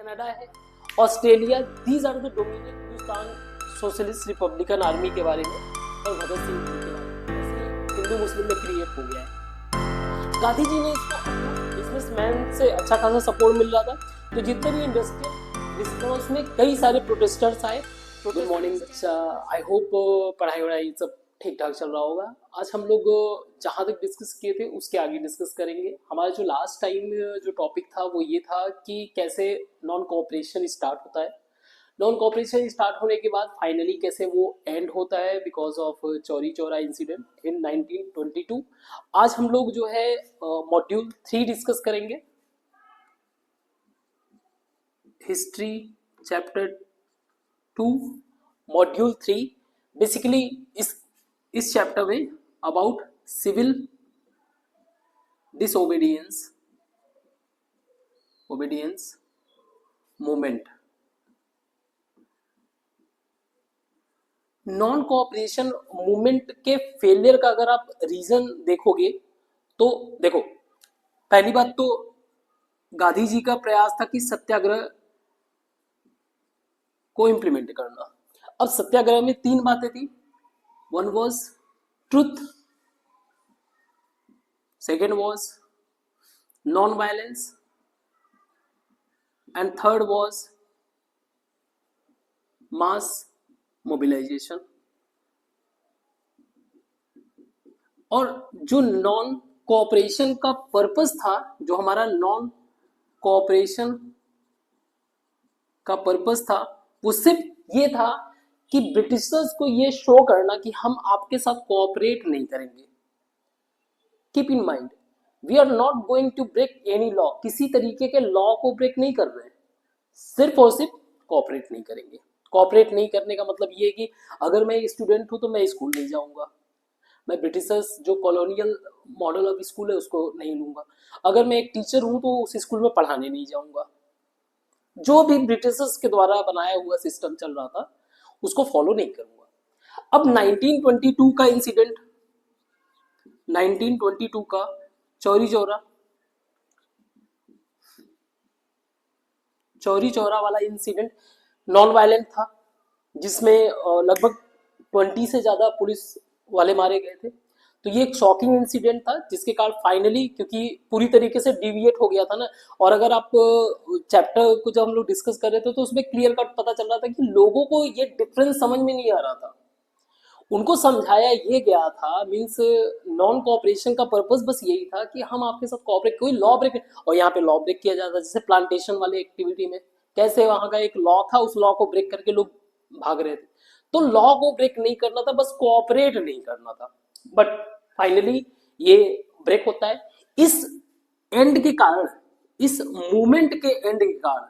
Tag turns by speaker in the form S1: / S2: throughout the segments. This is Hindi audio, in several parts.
S1: कनाडा है, Australia, these are the dominant Hindustan socialist republican army के बारे में और भगत सिंह जी के बारे में हिंदू मुस्लिम में क्रिएट हो गया है। गांधी जी ने इसको बिजनेसमैन से अच्छा खासा सपोर्ट मिल रहा था, तो जितने भी इंडस्ट्रियल रिस्पॉन्स में कई सारे प्रोटेस्टर्स आए। गुड मॉर्निंग बच्चा, आई होप पढ़ाई वढ़ाई सब ठीक ठाक चल रहा होगा। आज हम लोग जहाँ तक डिस्कस किए थे उसके आगे डिस्कस करेंगे। हमारा जो लास्ट टाइम जो टॉपिक था वो ये था कि कैसे नॉन कोऑपरेशन स्टार्ट होता है, नॉन कोऑपरेशन स्टार्ट होने के बाद फाइनली कैसे वो एंड होता है because of Chauri Chaura incident in 1922। आज हम लोग जो है मॉड्यूल 3 डिस्कस करेंगे, हिस्ट्री चैप्टर 2 मॉड्यूल 3। बेसिकली इस चैप्टर में about civil disobedience movement. Non cooperation movement के फेलियर का अगर आप रीजन देखोगे तो देखो, पहली बात तो गांधी जी का प्रयास था कि सत्याग्रह को इम्प्लीमेंट करना। अब सत्याग्रह में 3 बातें थी, one was truth, second was non violence and third was mass mobilisation. और जो नॉन कोऑपरेशन का पर्पस था, जो हमारा नॉन कोऑपरेशन का पर्पस था, वो सिर्फ ये था कि ब्रिटिशर्स को ये शो करना कि हम आपके साथ कोऑपरेट नहीं करेंगे। Keep in mind, we are not going to break any law, किसी तरीके के लॉ को ब्रेक नहीं कर रहे हैं, सिर्फ और सिर्फ कोऑपरेट नहीं करेंगे। कोऑपरेट नहीं करने का मतलब ये है कि अगर मैं स्टूडेंट हूं तो मैं स्कूल नहीं जाऊंगा, मैं ब्रिटिशर्स जो कॉलोनियल मॉडल ऑफ स्कूल है उसको नहीं लूंगा। अगर मैं एक टीचर हूं तो उस स्कूल में पढ़ाने नहीं जाऊंगा। जो भी ब्रिटिशर्स के द्वारा बनाया हुआ सिस्टम चल रहा था उसको फॉलो नहीं करूंगा। अब 1922 का इंसिडेंट, 1922 का चौरी चौरा वाला इंसिडेंट नॉन वायलेंट था, जिसमें लगभग 20 से ज्यादा पुलिस वाले मारे गए थे। तो ये एक शॉकिंग इंसिडेंट था जिसके कारण फाइनली, क्योंकि पूरी तरीके से डिविएट हो गया था ना, और अगर आप चैप्टर को जब हम लोग डिस्कस कर रहे थे तो उसमें क्लियर कट पता चल रहा था कि लोगों को ये डिफरेंस समझ में नहीं आ रहा था। उनको समझाया ये गया था, मीन्स नॉन कोऑपरेशन का पर्पस बस यही था कि हम आपके साथ कोऑपरेट, कोई लॉ ब्रेक, और यहाँ पे लॉ ब्रेक किया जाता, जैसे प्लांटेशन वाले एक्टिविटी में कैसे वहां का एक लॉ था, उस लॉ को ब्रेक करके लोग भाग रहे थे। तो लॉ को ब्रेक नहीं करना था, बस कोऑपरेट नहीं करना था। बट फाइनली ये ब्रेक होता है। इस एंड के कारण, इस मूवमेंट के एंड के कारण,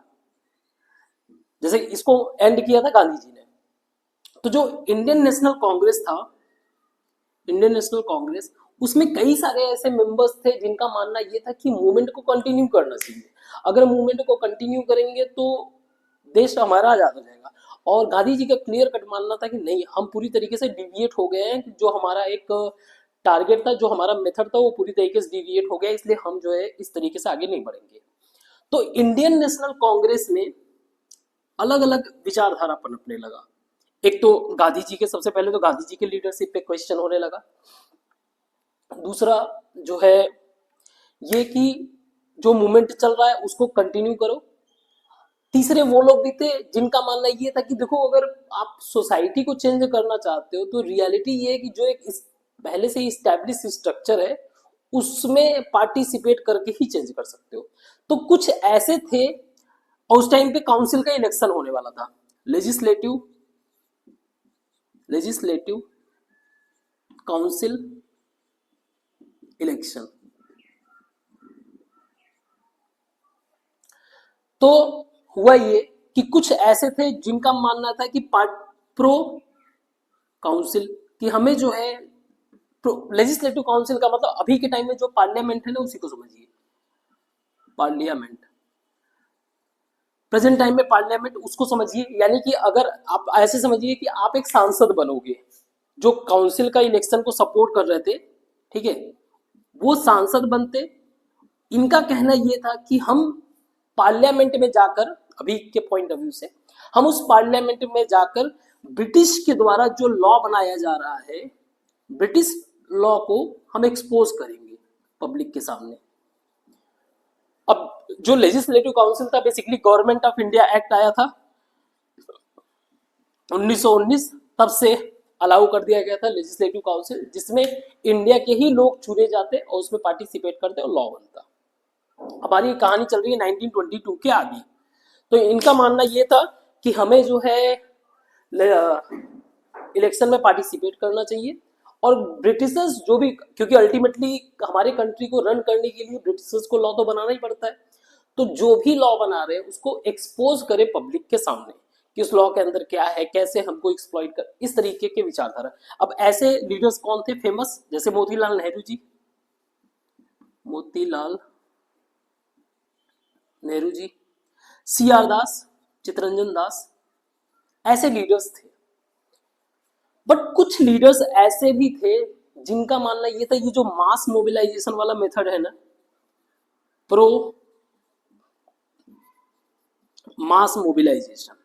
S1: जैसे इसको एंड किया था गांधी जी ने, तो जो इंडियन नेशनल कांग्रेस था, इंडियन नेशनल कांग्रेस, उसमें कई सारे ऐसे मेंबर्स थे जिनका मानना ये था कि मूवमेंट को कंटिन्यू करना चाहिए। अगर मूवमेंट को कंटिन्यू करेंगे तो देश हमारा आजाद हो जाएगा। और गांधी जी का क्लियर कट मानना था कि नहीं, हम पूरी तरीके से डिविएट हो गए हैं, जो हमारा एक टारगेट था, जो हमारा मेथड था, वो पूरी तरीके से डिविएट हो गया, इसलिए हम जो है इस तरीके से आगे नहीं बढ़ेंगे। तो इंडियन नेशनल कांग्रेस में अलग अलग विचारधारा पनपने लगा। एक तो गांधी जी के, सबसे पहले तो गांधी जी के लीडरशिप पे क्वेश्चन होने लगा। दूसरा जो है ये कि जो मूवमेंट चल रहा है उसको कंटिन्यू करो। तीसरे वो लोग भी थे जिनका मानना ये था कि देखो, अगर आप सोसाइटी को चेंज करना चाहते हो तो रियलिटी ये है कि जो एक पहले से इस्टेब्लिश स्ट्रक्चर है उसमें पार्टिसिपेट करके ही चेंज कर सकते हो। तो कुछ ऐसे थे, और उस टाइम पे काउंसिल का इलेक्शन होने वाला था, लेजिस्लेटिव काउंसिल इलेक्शन। तो हुआ ये कि कुछ ऐसे थे जिनका मानना था कि प्रो काउंसिल, कि हमें जो है लेजिस्लेटिव काउंसिल का मतलब अभी के टाइम में जो पार्लियामेंट है ना, उसी को समझिए, पार्लियामेंट, प्रेजेंट टाइम में पार्लियामेंट उसको समझिए। यानी कि अगर आप ऐसे समझिए कि आप एक सांसद बनोगे, जो काउंसिल का इलेक्शन को सपोर्ट कर रहे थे, ठीक है, वो सांसद बनते। इनका कहना यह था कि हम पार्लियामेंट में जाकर अभी के पॉइंट ऑफ व्यू से, हम उस पार्लियामेंट में जाकर ब्रिटिश के द्वारा जो लॉ बनाया जा रहा है, ब्रिटिश लॉ को हम एक्सपोज करेंगे पब्लिक के सामने। अब जो लेजिस्लेटिव काउंसिल था, basically government of India act आया था 1919, तब से अलाउ कर दिया गया था लेजिस्लेटिव काउंसिल, जिसमें इंडिया के ही लोग चुने जाते और उसमें पार्टिसिपेट करते और लॉ बनता। हमारी कहानी चल रही है 1922 के आगे। तो इनका मानना ये था कि हमें जो है इलेक्शन में पार्टिसिपेट करना चाहिए, और ब्रिटिशर्स जो भी, क्योंकि अल्टीमेटली हमारे कंट्री को रन करने के लिए ब्रिटिशर्स को लॉ तो बनाना ही पड़ता है, तो जो भी लॉ बना रहे हैं उसको एक्सपोज करे पब्लिक के सामने कि उस लॉ के अंदर क्या है, कैसे हमको एक्सप्लॉइट कर, इस तरीके के विचारधारा। अब ऐसे लीडर्स कौन थे फेमस, जैसे मोतीलाल नेहरू जी, मोतीलाल नेहरू जी, सी आर दास, चित्तरंजन दास, ऐसे लीडर्स थे। बट कुछ लीडर्स ऐसे भी थे जिनका मानना ये था, ये जो मास मोबिलाइजेशन वाला मेथड है ना, प्रो मास मोबिलाइजेशन,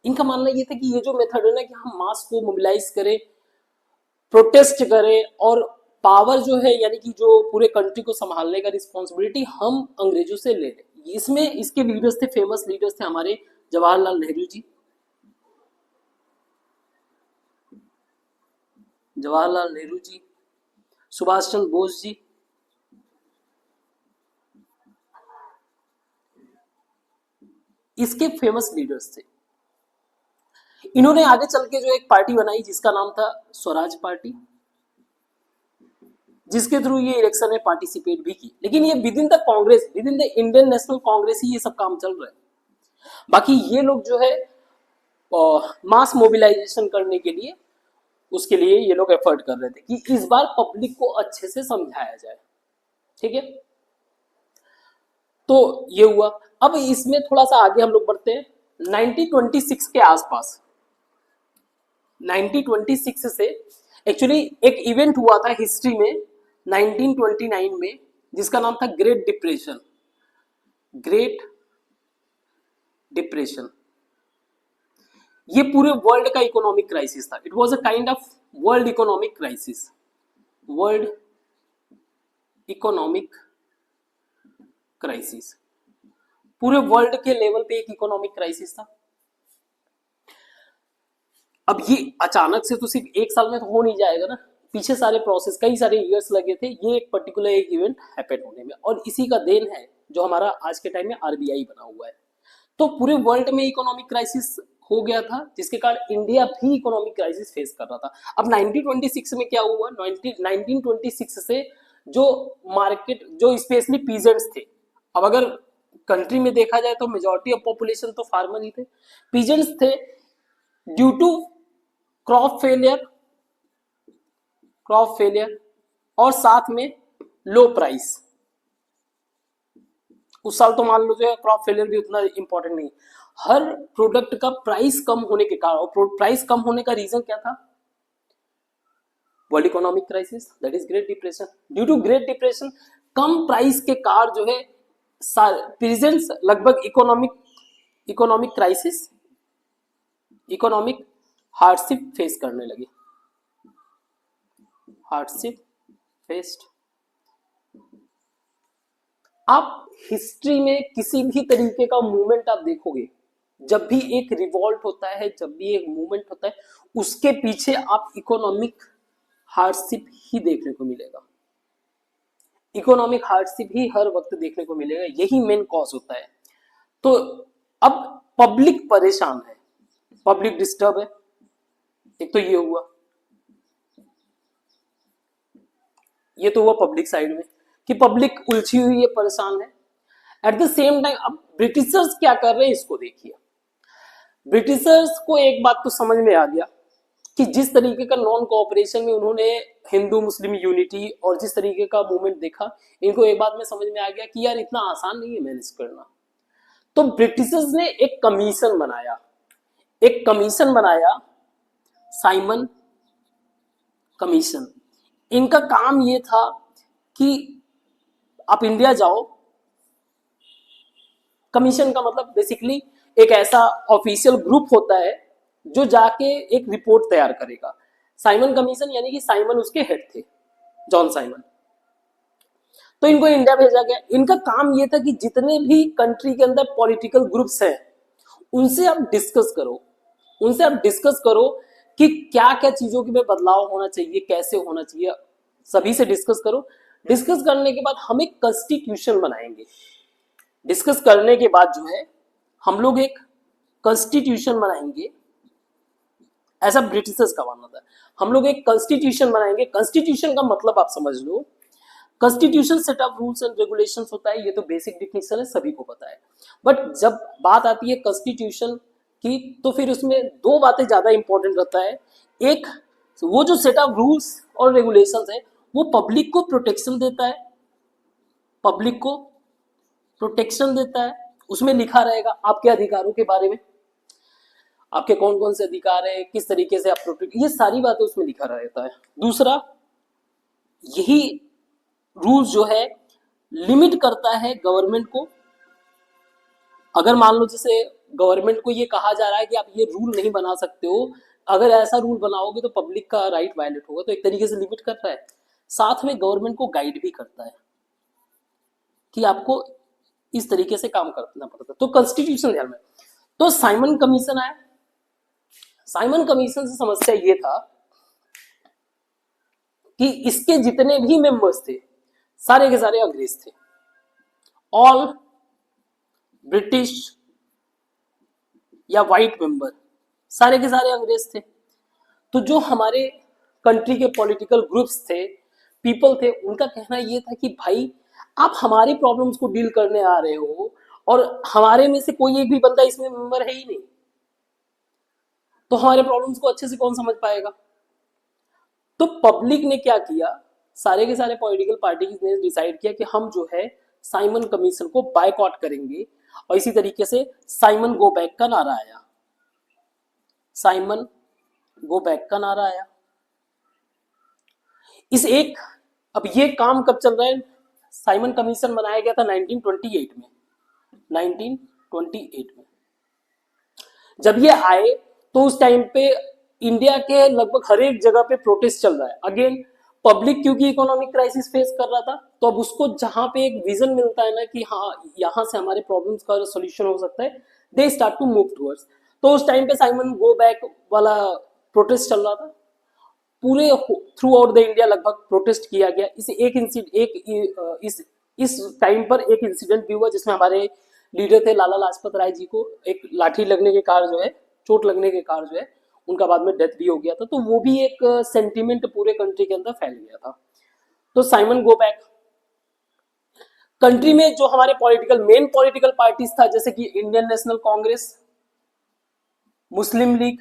S1: इनका मानना ये था कि ये जो मेथड है ना, कि हम मास को मोबिलाइज करें, प्रोटेस्ट करें, और पावर जो है यानी कि जो पूरे कंट्री को संभालने का रिस्पॉन्सिबिलिटी हम अंग्रेजों से ले लें। इसमें इसके लीडर्स थे, फेमस लीडर्स थे हमारे जवाहरलाल नेहरू जी, जवाहरलाल नेहरू जी, सुभाष चंद्र बोस जी, इसके फेमस लीडर्स थे। इन्होंने आगे चल के जो एक पार्टी बनाई जिसका नाम था स्वराज पार्टी, जिसके थ्रू ये इलेक्शन में पार्टिसिपेट भी की, लेकिन ये within the Congress, within the Indian National Congress ही ये सब काम चल रहा है। बाकी ये लोग जो है मास मोबिलाइजेशन करने के लिए, उसके लिए ये लोग एफर्ट कर रहे थे कि इस बार पब्लिक को अच्छे से समझाया जाए। ठीक है, तो ये हुआ। अब इसमें थोड़ा सा आगे हम लोग बढ़ते हैं 1926 के आसपास। 1926 से एक्चुअली एक इवेंट हुआ था हिस्ट्री में 1929 में, जिसका नाम था ग्रेट डिप्रेशन। ग्रेट डिप्रेशन ये पूरे वर्ल्ड का इकोनॉमिक क्राइसिस था। It was a kind of world economic crisis, world economic crisis, पूरे वर्ल्ड के लेवल पे एक इकोनॉमिक क्राइसिस था। अब ये अचानक से तो सिर्फ एक साल में तो हो नहीं जाएगा ना, पीछे सारे प्रोसेस, कई सारे ईयर्स लगे थे ये एक पर्टिकुलर एक इवेंट हैपन होने में, और इसी का देन है जो हमारा आज के टाइम में आरबीआई बना हुआ है। तो पूरे वर्ल्ड में इकोनॉमिक क्राइसिस हो गया था, जिसके कारण इंडिया भी इकोनॉमिक क्राइसिस फेस कर रहा था। अब 1926 में क्या हुआ, 1926 से जो मार्केट, जो स्पेशली पीजेंट्स थे, अब अगर कंट्री में देखा जाए तो मेजॉरिटी ऑफ पॉपुलेशन तो फार्मर ही थे, पीजेंट्स थे, ड्यू टू क्रॉप फेलियर और साथ में लो प्राइस। उस साल तो मान लो जो है क्रॉप फेलियर भी उतना इंपॉर्टेंट नहीं, हर प्रोडक्ट का प्राइस कम होने के कारण, और प्राइस कम होने का रीजन क्या था, world economic crisis, that is great depression. Due to great depression कम प्राइस के कारण जो है प्रेजेंट्स लगभग economic crisis, economic hardship face करने लगे, हार्डशिप फेस्ड। आप हिस्ट्री में किसी भी तरीके का मूवमेंट आप देखोगे, जब भी एक रिवॉल्ट होता है, जब भी एक मूवमेंट होता है, उसके पीछे आप इकोनॉमिक हार्डशिप ही देखने को मिलेगा, इकोनॉमिक हार्डशिप ही हर वक्त देखने को मिलेगा, यही मेन कॉज होता है। तो अब पब्लिक परेशान है, पब्लिक डिस्टर्ब है, एक तो ये हुआ, ये तो हुआ पब्लिक साइड में कि पब्लिक उलझी हुई है, परेशान है। एट द सेम टाइम अब ब्रिटिशर्स क्या कर रहे हैं इसको देखिए। ब्रिटिशर्स को एक बात तो समझ में आ गया कि जिस तरीके का नॉन कोऑपरेशन में उन्होंने हिंदू मुस्लिम यूनिटी और जिस तरीके का मूवमेंट देखा, इनको एक बात में समझ में आ गया कि यार इतना आसान नहीं है मैनेज करना। तो ब्रिटिशर्स ने एक कमीशन बनाया, एक कमीशन बनाया, साइमन कमीशन। इनका काम ये था कि आप इंडिया जाओ, कमीशन का मतलब बेसिकली एक ऐसा ऑफिशियल ग्रुप होता है जो जाके एक रिपोर्ट तैयार करेगा। साइमन कमीशन यानी कि साइमन उसके हेड थे, जॉन साइमन। तो इनको इंडिया भेजा गया। इनका काम ये था कि जितने भी कंट्री के अंदर पॉलिटिकल ग्रुप्स हैं उनसे आप डिस्कस करो, उनसे आप डिस्कस करो कि क्या क्या चीजों में बदलाव होना चाहिए, कैसे होना चाहिए, सभी से डिस्कस करो। डिस्कस करने के बाद हम एक कॉन्स्टिट्यूशन बनाएंगे। डिस्कस करने के बाद जो है हम लोग एक कॉन्स्टिट्यूशन बनाएंगे। ऐसा ब्रिटिशर्स का मानना था। हम लोग एक कॉन्स्टिट्यूशन बनाएंगे। कॉन्स्टिट्यूशन का मतलब आप समझ लो, constitution set of rules and regulations होता है। ये तो बेसिक डिफिनेशन है, सभी को पता है। बट जब बात आती है कॉन्स्टिट्यूशन की तो फिर उसमें दो बातें ज्यादा इंपॉर्टेंट रहता है। एक, वो जो सेट ऑफ रूल्स और रेगुलेशंस है वो पब्लिक को प्रोटेक्शन देता है, पब्लिक को प्रोटेक्शन देता है। उसमें लिखा रहेगा आपके अधिकारों के बारे में, आपके कौन कौन से अधिकार है, किस तरीके से आप प्रोटेक्ट, ये सारी बातें उसमें लिखा रहता है। दूसरा, यही रूल्स जो है लिमिट करता है गवर्नमेंट को। अगर मान लो जैसे गवर्नमेंट को ये कहा जा रहा है कि आप ये रूल नहीं बना सकते हो, अगर ऐसा रूल बनाओगे तो पब्लिक का राइट वायलेट होगा, तो एक तरीके से लिमिट करता है। साथ में गवर्नमेंट को गाइड भी करता है कि आपको इस तरीके से काम करना पड़ता है। तो कॉन्स्टिट्यूशन ध्यान में। तो साइमन कमीशन आया। साइमन कमीशन से समस्या ये था कि इसके जितने भी मेंबर्स थे सारे के सारे अंग्रेज थे, ऑल ब्रिटिश या व्हाइट मेंबर, सारे के सारे अंग्रेज थे। तो जो हमारे कंट्री के पॉलिटिकल ग्रुप्स थे, पीपल थे, उनका कहना यह था कि भाई आप हमारी प्रॉब्लम्स को डील करने आ रहे हो और हमारे में से कोई एक भी बंदा इसमें मेंबर है ही नहीं, तो हमारे प्रॉब्लम्स को अच्छे से कौन समझ पाएगा। तो पब्लिक ने क्या किया, सारे के सारे पॉलिटिकल पार्टीज ने डिसाइड किया कि हम जो है साइमन कमीशन को बायकॉट करेंगे। और इसी तरीके से साइमन गो बैक का नारा आया। साइमन गो बैक का नारा आया। इस एक, अब ये काम कब चल रहा है, साइमन कमीशन बनाया गया था 1928 में। 1928 में जब ये आए तो उस टाइम पे इंडिया के लगभग हर एक जगह पे प्रोटेस्ट चल रहा है। अगेन पब्लिक क्योंकि इकोनॉमिक क्राइसिस फेस कर रहा था, तो अब उसको जहां पे एक विजन मिलता है ना कि हाँ यहां से हमारे प्रॉब्लम्स का सोल्यूशन हो सकता है, they start to move towards. तो उस टाइम पे साइमन गो बैक वाला प्रोटेस्ट चल रहा था। पूरे थ्रू आउट द इंडिया लगभग प्रोटेस्ट किया गया। इस टाइम पर एक इंसिडेंट भी हुआ जिसमें हमारे लीडर थे लाला लाजपत राय जी को एक लाठी लगने के कारण जो है, चोट लगने के कारण जो है उनका बाद में डेथ भी हो गया था। तो वो भी एक सेंटीमेंट पूरे कंट्री के अंदर फैल गया था। तो साइमन गो बैक, कंट्री में जो हमारे मेन पॉलिटिकल पार्टीज था जैसे कि इंडियन नेशनल कांग्रेस, मुस्लिम लीग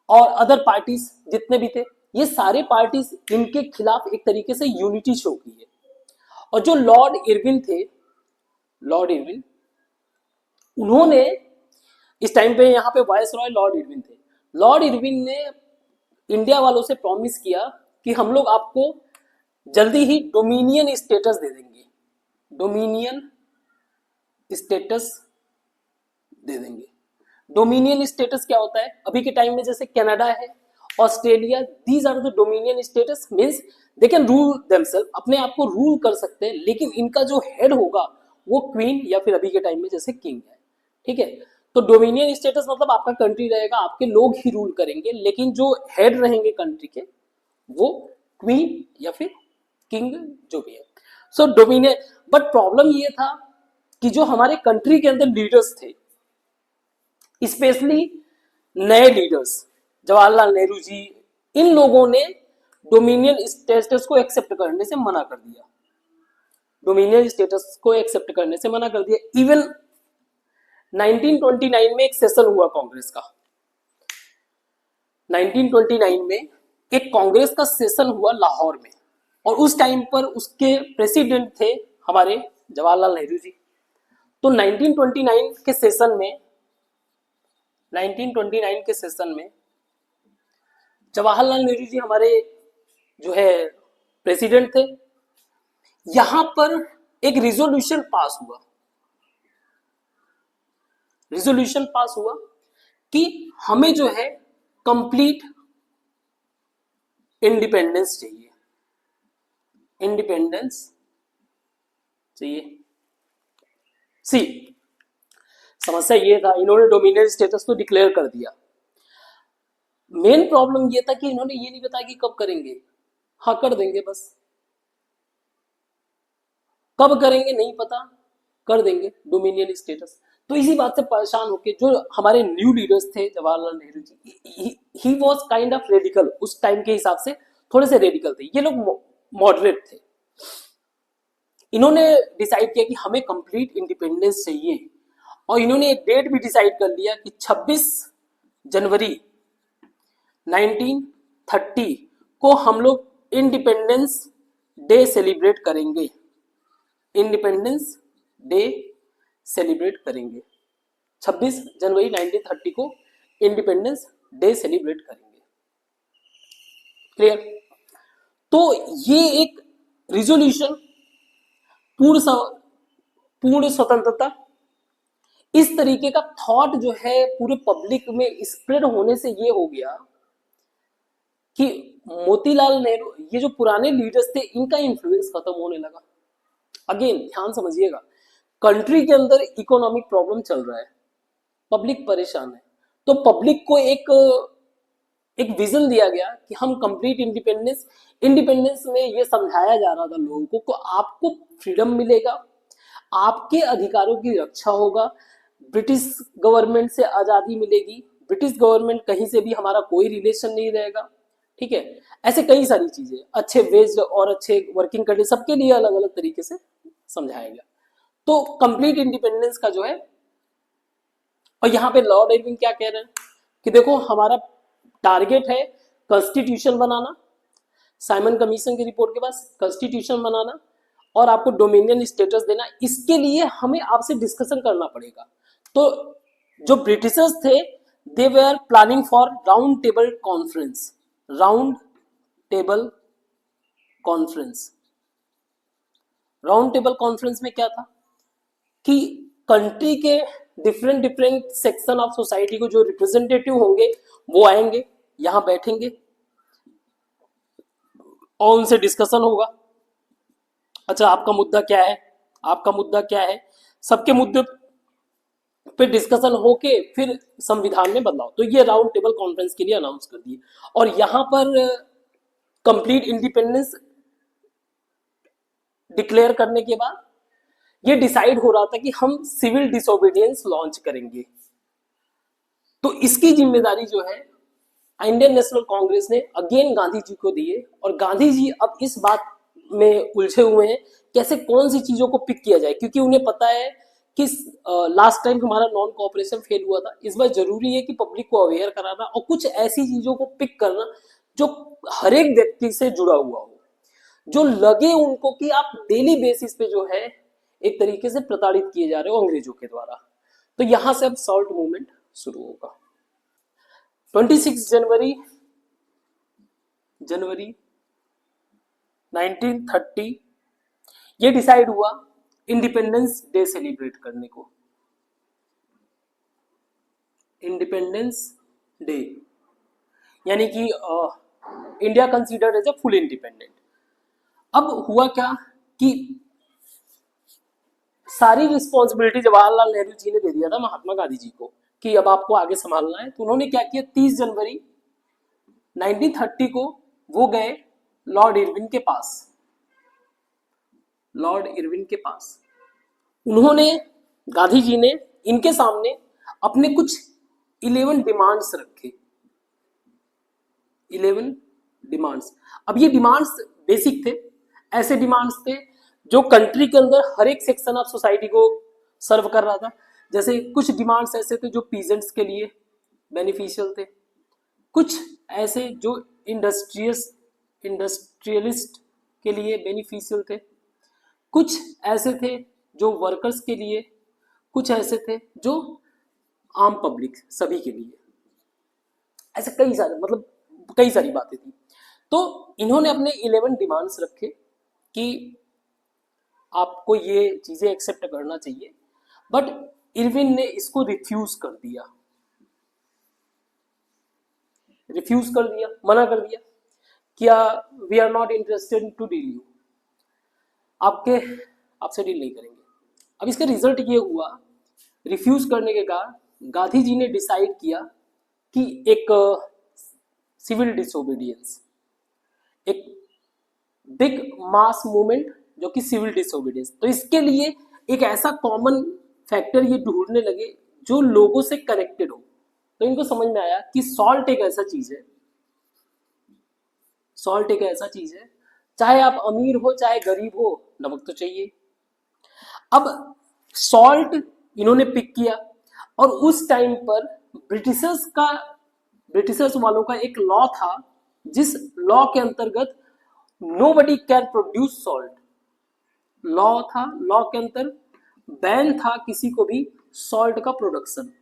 S1: और अदर पार्टीज जितने भी थे, ये सारे पार्टीज इनके खिलाफ एक तरीके से यूनिटी शो की है। और जो लॉर्ड इरविन थे, लॉर्ड इरविन, उन्होंने इस टाइम पे यहाँ पे वाइस रॉय लॉर्ड इरविन थे। लॉर्ड इरविन ने इंडिया वालों से प्रॉमिस किया कि हम लोग आपको जल्दी ही डोमिनियन स्टेटस दे देंगे, डोमिनियन स्टेटस दे देंगे। डोमिनियन स्टेटस क्या होता है, अभी के टाइम में जैसे कनाडा है, Australia, these are the dominion status, means they can rule themselves, अपने आप को रूल कर सकते हैं, लेकिन इनका जो हेड होगा वो क्वीन या फिर अभी के टाइम में जैसे किंग है। ठीक है, तो डोमिनियन स्टेटस मतलब आपका कंट्री रहेगा, आपके लोग ही रूल करेंगे, लेकिन जो हेड रहेंगे कंट्री के वो क्वीन या फिर किंग जो भी है। सो डोमिनियन, बट प्रॉब्लम ये था कि जो हमारे कंट्री के अंदर लीडर्स थे, स्पेशली नए लीडर्स जवाहरलाल नेहरू जी, इन लोगों ने डोमिनियन स्टेटस को एक्सेप्ट करने से मना कर दिया। डोमिनियन स्टेटस को एक्सेप्ट करने से मना कर दिया। इवन 1929 में एक सेशन हुआ कांग्रेस का। 1929 में एक कांग्रेस का सेशन हुआ लाहौर में, और उस टाइम पर उसके प्रेसिडेंट थे हमारे जवाहरलाल नेहरू जी। तो 1929 के सेशन में, 1929 के सेशन में जवाहरलाल नेहरू जी हमारे जो है प्रेसिडेंट थे। यहां पर एक रिजोल्यूशन पास हुआ, रिजोल्यूशन पास हुआ कि हमें जो है कंप्लीट इंडिपेंडेंस चाहिए, इंडिपेंडेंस चाहिए। सी समस्या ये था, इन्होंने डोमिनेंट स्टेटस तो डिक्लेयर कर दिया, मेन प्रॉब्लम ये था कि इन्होंने ये नहीं बताया कि कब करेंगे। हाँ कर देंगे, बस कब करेंगे नहीं पता, कर देंगे डोमिनियन स्टेटस। तो इसी बात से परेशान होके जो हमारे न्यू लीडर्स थे Jawaharlal Nehru ji, he was kind of radical, उस टाइम के हिसाब से थोड़े से रेडिकल थे, ये लोग मॉडरेट थे। इन्होंने डिसाइड किया कि हमें कंप्लीट इंडिपेंडेंस चाहिए, और इन्होंने एक डेट भी डिसाइड कर लिया कि 26 जनवरी 1930 को हम लोग इंडिपेंडेंस डे सेलिब्रेट करेंगे, इंडिपेंडेंस डे सेलिब्रेट करेंगे। 26 जनवरी 1930 को इंडिपेंडेंस डे सेलिब्रेट करेंगे। क्लियर? तो ये एक रिजोल्यूशन, पूर्ण स्वतंत्रता, इस तरीके का थॉट जो है पूरे पब्लिक में स्प्रेड होने से ये हो गया कि मोतीलाल नेहरू, ये जो पुराने लीडर्स थे, इनका इन्फ्लुएंस खत्म होने लगा। अगेन ध्यान समझिएगा, कंट्री के अंदर इकोनॉमिक प्रॉब्लम चल रहा है, पब्लिक परेशान है, तो पब्लिक को एक विजन दिया गया कि हम कंप्लीट इंडिपेंडेंस, इंडिपेंडेंस में ये समझाया जा रहा था लोगों को कि आपको फ्रीडम मिलेगा, आपके अधिकारों की रक्षा होगा, ब्रिटिश गवर्नमेंट से आजादी मिलेगी, ब्रिटिश गवर्नमेंट कहीं से भी हमारा कोई रिलेशन नहीं रहेगा, ठीक है। ऐसे कई सारी चीजें, अच्छे वेज और अच्छे वर्किंग कंडीशन, सबके लिए अलग अलग तरीके से समझाया गया। तो कंप्लीट इंडिपेंडेंस का जो है, और यहाँ पे लॉर्ड इरविन क्या कह रहे हैं कि देखो हमारा टारगेट है कॉन्स्टिट्यूशन बनाना, साइमन कमीशन की रिपोर्ट के बाद कॉन्स्टिट्यूशन बनाना और आपको डोमिनियन स्टेटस देना, इसके लिए हमें आपसे डिस्कशन करना पड़ेगा। तो जो ब्रिटिशर्स थे, they were planning for round table conference, round table conference. Round table conference में क्या था कि कंट्री के different different section of society को जो रिप्रेजेंटेटिव होंगे वो आएंगे, यहां बैठेंगे और उनसे डिस्कशन होगा। अच्छा आपका मुद्दा क्या है, आपका मुद्दा क्या है, सबके मुद्दे पे डिस्कशन होके फिर संविधान में बदलाव। तो ये राउंड टेबल कॉन्फ्रेंस के लिए अनाउंस कर दिए, और यहां पर कंप्लीट इंडिपेंडेंस डिक्लेयर करने के बाद ये डिसाइड हो रहा था कि हम सिविल डिसोबीडियंस लॉन्च करेंगे। तो इसकी जिम्मेदारी जो है इंडियन नेशनल कांग्रेस ने अगेन गांधी जी को दिए, और गांधी जी अब इस बात में उलझे हुए हैं कैसे कौन सी चीजों को पिक किया जाए, क्योंकि उन्हें पता है कि लास्ट टाइम हमारा नॉन कोऑपरेशन फेल हुआ था, इस बार जरूरी है कि पब्लिक को अवेयर कराना और कुछ ऐसी चीजों को पिक करना जो हर एक व्यक्ति से जुड़ा हुआ हो, जो लगे उनको कि आप डेली बेसिस पे जो है एक तरीके से प्रताड़ित किए जा रहे हो अंग्रेजों के द्वारा। तो यहां से अब सॉल्ट मूवमेंट शुरू होगा। 26 जनवरी 1930 ये डिसाइड हुआ इंडिपेंडेंस डे सेलिब्रेट करने को, इंडिपेंडेंस डे, यानी कि India considered as a full independent. अब हुआ क्या कि सारी रिस्पॉन्सिबिलिटी जवाहरलाल नेहरू जी ने दे दिया था महात्मा गांधी जी को कि अब आपको आगे संभालना है। तो उन्होंने क्या किया, 30 जनवरी 1930 को वो गए लॉर्ड इरविन के पास, लॉर्ड इरविन के पास। उन्होंने, गांधी जी ने इनके सामने अपने कुछ 11 डिमांड्स रखे, 11 डिमांड्स। अब ये डिमांड्स बेसिक थे, ऐसे डिमांड्स थे जो कंट्री के अंदर हर एक सेक्शन ऑफ सोसाइटी को सर्व कर रहा था। जैसे कुछ डिमांड्स ऐसे थे जो पीजेंट्स के लिए बेनिफिशियल थे, कुछ ऐसे जो इंडस्ट्रियलिस्ट के लिए बेनिफिशियल थे, कुछ ऐसे थे जो वर्कर्स के लिए, कुछ ऐसे थे जो आम पब्लिक सभी के लिए, ऐसे कई सारे, मतलब कई सारी बातें थी। तो इन्होंने अपने 11 डिमांड्स रखे कि आपको ये चीजें एक्सेप्ट करना चाहिए। बट इरविन ने इसको रिफ्यूज कर दिया, रिफ्यूज कर दिया, मना कर दिया, क्या we are not interested to deal you, आपके आपसे डील नहीं करेंगे। अब इसका रिजल्ट ये हुआ, रिफ्यूज करने के कारण गांधी जी ने डिसाइड किया कि एक सिविल डिसोबीडियंस, एक बिग मास मूवमेंट जो कि सिविल डिसोबीडियंस, तो इसके लिए एक ऐसा कॉमन फैक्टर ये ढूंढने लगे जो लोगों से कनेक्टेड हो। तो इनको समझ में आया कि सॉल्ट एक ऐसा चीज है, सॉल्ट एक ऐसा चीज है, चाहे आप अमीर हो चाहे गरीब हो, नमक तो चाहिए। अब सॉल्ट इन्होंने पिक किया, और उस टाइम पर ब्रिटिशर्स वालों का एक लॉ था, जिस लॉ के अंतर्गत nobody can produce salt, law था, लॉ के अंतर बैन था किसी को भी सॉल्ट का प्रोडक्शन।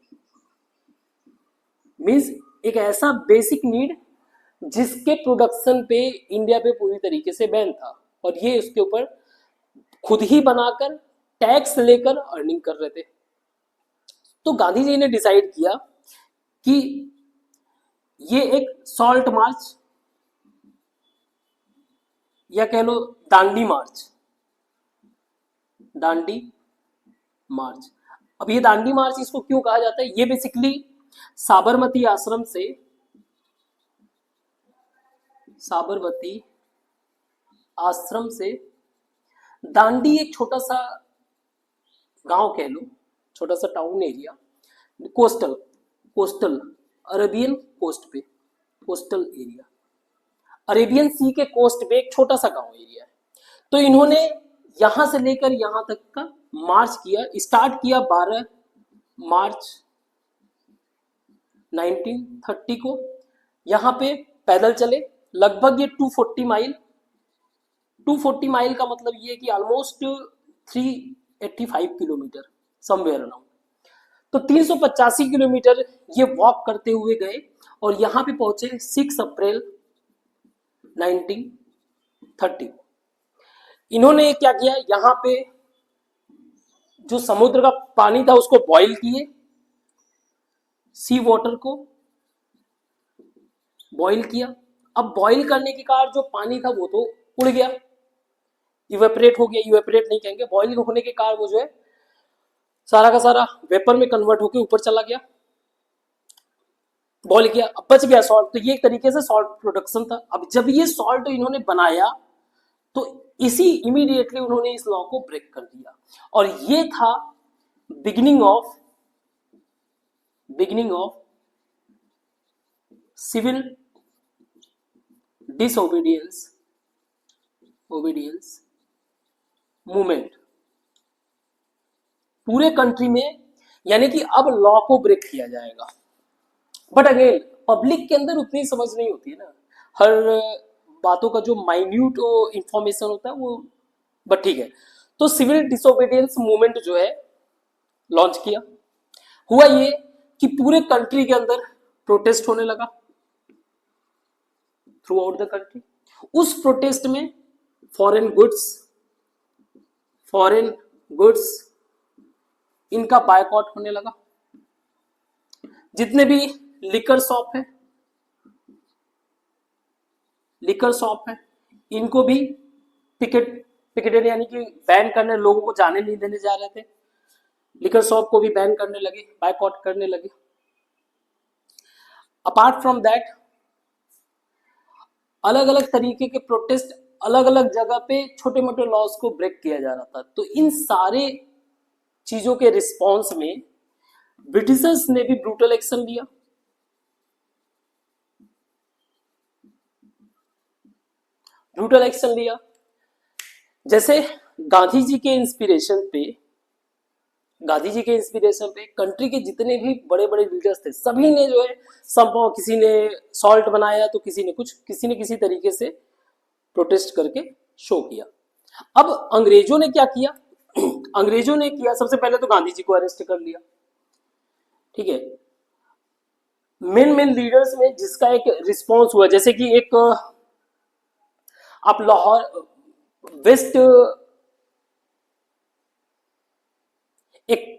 S1: मींस एक ऐसा बेसिक नीड जिसके प्रोडक्शन पे इंडिया पे पूरी तरीके से बैन था, और ये उसके ऊपर खुद ही बनाकर टैक्स लेकर अर्निंग कर रहे थे। तो गांधी जी ने डिसाइड किया कि ये एक सॉल्ट मार्च या कह लो दांडी मार्च, दांडी मार्च। अब ये दांडी मार्च इसको क्यों कहा जाता है, ये बेसिकली साबरमती आश्रम से, साबरमती आश्रम से दांडी एक छोटा सा गांव कह लो, छोटा सा town area, coastal coastal Arabian coast पे, कोस्टल एरिया, अरेबियन सी के कोस्ट पे एक छोटा सा गांव एरिया है। तो इन्होंने यहां से लेकर यहां तक का मार्च किया, स्टार्ट किया 12 मार्च 1930 को। यहां पे पैदल चले, लगभग ये 240 माइल, 240 माइल का मतलब ये कि ऑलमोस्ट 385 किलोमीटर समवेयर अराउंड। तो 385 किलोमीटर ये वॉक करते हुए गए, और यहां पे पहुंचे 6 अप्रैल 1930। इन्होंने क्या किया, यहां पे जो समुद्र का पानी था उसको बॉईल किए, सी वाटर को बॉईल किया। अब बॉईल करने के कारण जो पानी था वो तो उड़ गया, इवेपरेट हो गया, इवेपरेट नहीं कहेंगे, बॉईल होने के कारण वो जो है सारा का सारा वेपर में कन्वर्ट होकर ऊपर चला गया, बॉईल किया, अब बच गया सॉल्ट। तो ये एक तरीके से सॉल्ट प्रोडक्शन था। अब जब ये सॉल्ट इन्होंने बनाया तो इसी इमीडिएटली उन्होंने इस लॉ को ब्रेक कर दिया, और ये था beginning of civil disobedience movement पूरे कंट्री में। यानी कि अब लॉ को ब्रेक किया जाएगा। बट अगेन पब्लिक के अंदर उतनी समझ नहीं होती है ना, हर बातों का जो माइन्यूट इंफॉर्मेशन होता है वो, बट ठीक है। तो सिविल डिसोबीडियंस मूवमेंट जो है लॉन्च किया। हुआ ये कि पूरे कंट्री के अंदर प्रोटेस्ट होने लगा थ्रू आउट द कंट्री। उस प्रोटेस्ट में फॉरेन गुड्स इनका बायकॉट होने लगा। जितने भी लिकर शॉप है इनको भी पिकेटेड यानी कि बैन करने, लोगों को जाने नहीं देने जा रहे थे, लिकर शॉप को भी बैन करने लगे, बायकॉट करने लगे। अपार्ट फ्रॉम दैट अलग अलग तरीके के प्रोटेस्ट अलग अलग जगह पे छोटे मोटे लॉज को ब्रेक किया जा रहा था। तो इन सारे चीजों के रिस्पॉन्स में ब्रिटिशर्स ने भी ब्रूटल एक्शन लिया। जैसे गांधी जी के इंस्पिरेशन पे कंट्री के जितने भी बड़े बड़े लीडर्स थे सभी ने जो है संभव, किसी ने सॉल्ट बनाया तो किसी ने किसी तरीके से प्रोटेस्ट करके शो किया। अब अंग्रेजों ने क्या किया, सबसे पहले तो गांधी जी को अरेस्ट कर लिया, ठीक है। मेन लीडर्स में जिसका एक रिस्पॉन्स हुआ, जैसे कि एक आप लाहौर वेस्ट एक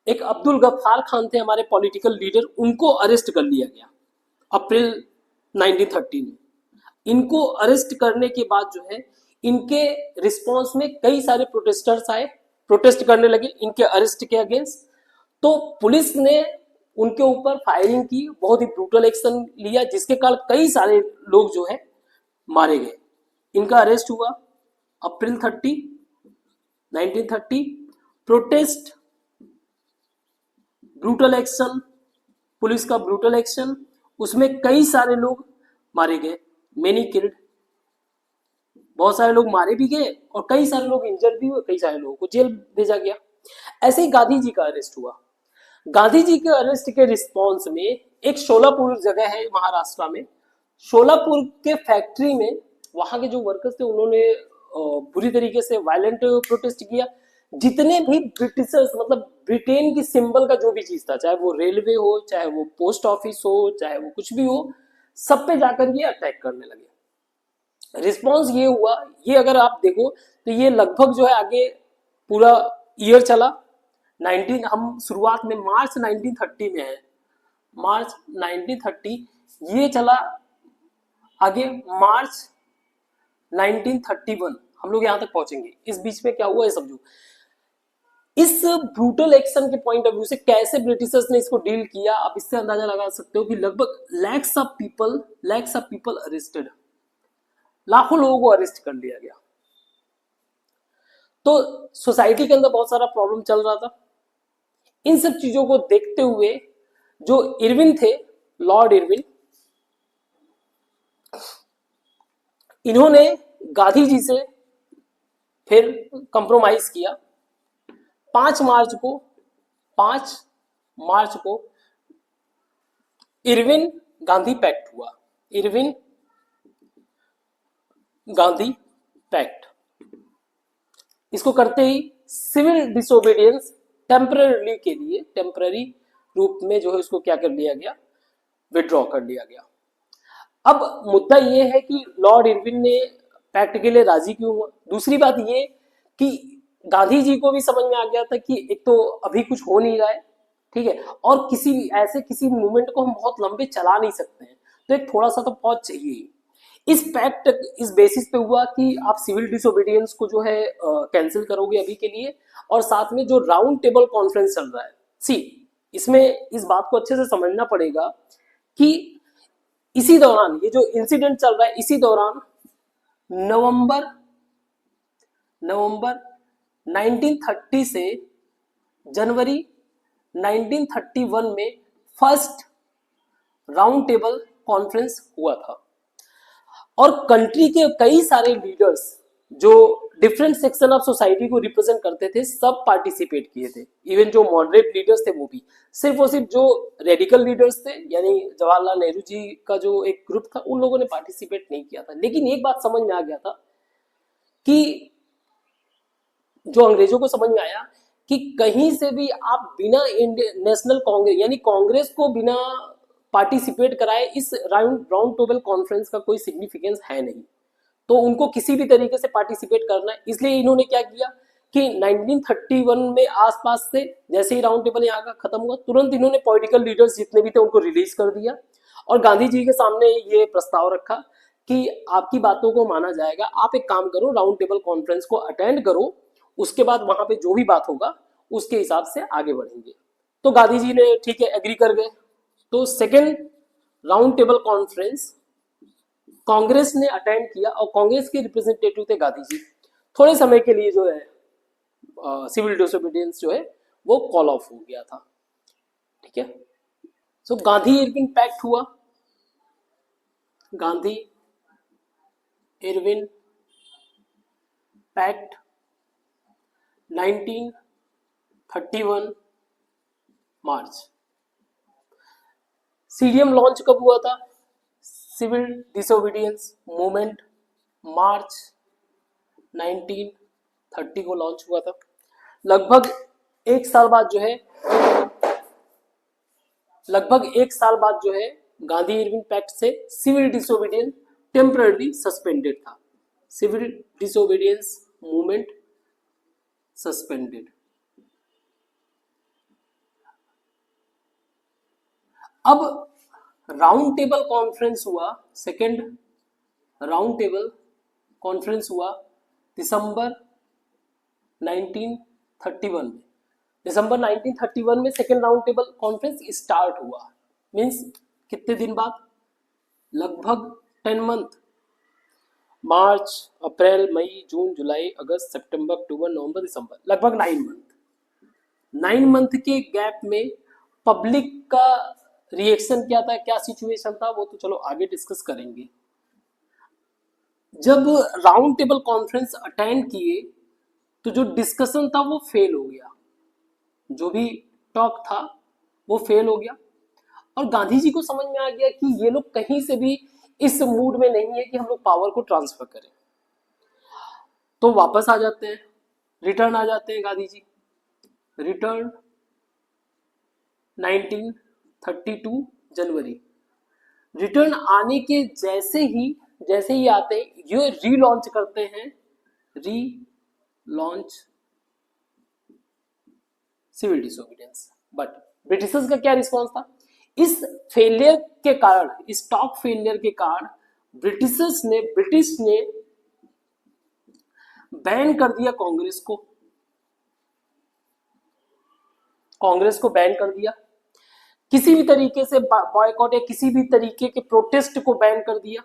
S1: एक अब्दुल गफ्फार खान थे हमारे पॉलिटिकल लीडर, उनको अरेस्ट कर लिया गया अप्रैल 1913 में। इनको अरेस्ट करने के बाद जो है इनके रिस्पांस में कई सारे प्रोटेस्टर्स आए, प्रोटेस्ट करने लगे इनके अरेस्ट के अगेंस्ट। तो पुलिस ने उनके ऊपर फायरिंग की, बहुत ही ब्रूटल एक्शन लिया, जिसके कारण कई सारे लोग जो है मारे गए। इनका अरेस्ट हुआ अप्रैल 1930। प्रोटेस्ट, ब्रूटल एक्शन, पुलिस का ब्रूटल एक्शन, उसमें कई सारे लोग मारे गए, मेनी किल्ड, बहुत सारे लोग मारे भी गए और कई सारे लोग इंजर्ड भी हुए, कई सारे लोगों को जेल भेजा गया। ऐसे ही गांधी जी का अरेस्ट हुआ। गांधी जी के अरेस्ट के रिस्पॉन्स में एक शोलापुर जगह है महाराष्ट्र में, शोलापुर के फैक्ट्री में वहां के जो वर्कर्स थे उन्होंने बुरी तरीके से वायलेंट प्रोटेस्ट किया। जितने भी ब्रिटिशर्स, मतलब ब्रिटेन की सिंबल का जो भी चीज था, चाहे वो रेलवे हो, चाहे वो पोस्ट ऑफिस हो, चाहे वो कुछ भी हो, सब पे जाकर ये अटैक करने लगे। रिस्पॉन्स ये हुआ, ये अगर आप देखो तो ये लगभग जो है आगे पूरा ईयर चला। 19 हम शुरुआत में मार्च 1930 में है, मार्च 1930 ये चला आगे मार्च 1931 हम लोग यहां तक पहुंचेंगे। इस बीच में क्या हुआ है समझो। इस ब्रूटल एक्शन के पॉइंट ऑफ व्यू से कैसे ब्रिटिशर्स ने इसको डील किया, आप इससे अंदाजा लगा सकते हो कि लगभग लैक्स ऑफ पीपल अरेस्टेड, लाखों लोगों को अरेस्ट कर लिया गया। तो सोसाइटी के अंदर बहुत सारा प्रॉब्लम चल रहा था। इन सब चीजों को देखते हुए जो इरविन थे, लॉर्ड इरविन, इन्होंने गांधी जी से फिर कंप्रोमाइज किया। 5 मार्च को इरविन गांधी पैक्ट हुआ, इरविन गांधी पैक्ट। इसको करते ही सिविल डिसोबीडियंस टेम्पररी रूप में जो है उसको क्या कर लिया गया, विड्रॉ कर लिया गया। अब मुद्दा ये है कि लॉर्ड इरविन ने पैक्ट के लिए राजी क्यों हुआ। दूसरी बात ये कि गांधी जी को भी समझ में आ गया था कि एक तो अभी कुछ हो नहीं रहा है, ठीक है, और किसी मूवमेंट को हम बहुत लंबे चला नहीं सकते हैं, तो एक थोड़ा सा तो पॉज चाहिए। इस पैक्ट इस बेसिस पे हुआ कि आप सिविल डिसोबीडियंस को जो है कैंसिल करोगे अभी के लिए, और साथ में जो राउंड टेबल कॉन्फ्रेंस चल रहा है, इसमें इस बात को अच्छे से समझना पड़ेगा कि इसी दौरान ये जो इंसिडेंट चल रहा है, इसी दौरान नवंबर 1930 से जनवरी 1931 में फर्स्ट राउंड टेबल कॉन्फ्रेंस हुआ था। और कंट्री के कई सारे लीडर्स जो डिफरेंट सेक्शन ऑफ सोसाइटी को रिप्रेजेंट करते थे, सब पार्टिसिपेट किए थे। इवन जो मॉडरेट लीडर्स थे वो भी, सिर्फ और सिर्फ जो रेडिकल लीडर्स थे यानी जवाहरलाल नेहरू जी का जो एक ग्रुप था, उन लोगों ने पार्टिसिपेट नहीं किया था। लेकिन एक बात समझ में आ गया था कि जो अंग्रेजों को समझ में आया कि कहीं से भी आप बिना नेशनल कांग्रेस यानी कांग्रेस को बिना पार्टिसिपेट कराए इस राउंड टेबल कॉन्फ्रेंस का कोई सिग्निफिकेंस है नहीं, तो उनको किसी भी तरीके से पार्टिसिपेट करना है। इसलिए इन्होंने क्या किया कि 1931 में आसपास से जैसे ही राउंड टेबल यहाँ का खत्म हुआ, तुरंत इन्होंने पॉलिटिकल लीडर्स जितने भी थे उनको रिलीज कर दिया और गांधी जी के सामने ये प्रस्ताव रखा कि आपकी बातों को माना जाएगा, आप एक काम करो, राउंड टेबल कॉन्फ्रेंस को अटेंड करो, उसके बाद वहां पे जो भी बात होगा उसके हिसाब से आगे बढ़ेंगे। तो गांधी जी ने ठीक है एग्री कर गए। तो second round table conference Congress ने अटेंड किया और कांग्रेस के रिप्रेजेंटेटिव थे गांधी जी। थोड़े समय के लिए जो है सिविल डिसोबीडियंस जो है वो कॉल ऑफ हो गया था, ठीक है। सो गांधी इरविन पैक्ट हुआ, गांधी इरविन पैक्ट 1931 मार्च। सीडीएम लॉन्च कब हुआ था? सिविल डिसोबीडियंस मूवमेंट मार्च 1930 को लॉन्च हुआ था। लगभग एक साल बाद जो है गांधी इरविन पैक्ट से सिविल डिसोबीडियंस टेम्पररी सस्पेंडेड था। Civil disobedience movement suspended. अब राउंड टेबल कॉन्फ्रेंस हुआ, सेकेंड राउंड टेबल कॉन्फ्रेंस हुआ दिसंबर 1931 में। दिसंबर 1931 में second round table conference start हुआ। मींस कितने दिन बाद? लगभग 10 मंथ। मार्च, अप्रैल, मई, जून, जुलाई, अगस्त, सितंबर, अक्टूबर, नवंबर, दिसंबर, लगभग 9 मंथ। 9 मंथ के गैप में पब्लिक का रिएक्शन क्या था, क्या सिचुएशन था, वो तो चलो आगे डिस्कस करेंगे। जब राउंड टेबल कॉन्फ्रेंस अटेंड किए तो जो डिस्कशन था वो फेल हो गया, जो भी टॉक था वो फेल हो गया, और गांधी जी को समझ में आ गया कि ये लोग कहीं से भी इस मूड में नहीं है कि हम लोग पावर को ट्रांसफर करें। तो वापस आ जाते हैं, रिटर्न आ जाते हैं गांधी जी। रिटर्न 1932 जनवरी। रिटर्न आने के जैसे ही आते हैं, ये रीलॉन्च करते हैं, relaunch civil disobedience. But Britishers का क्या रिस्पॉन्स था? इस फेलियर के कारण, इस स्टॉक फेलियर के कारण ब्रिटिश ने बैन कर दिया कांग्रेस को। कांग्रेस को बैन कर दिया, किसी भी तरीके से बॉयकॉट या किसी भी तरीके के प्रोटेस्ट को बैन कर दिया।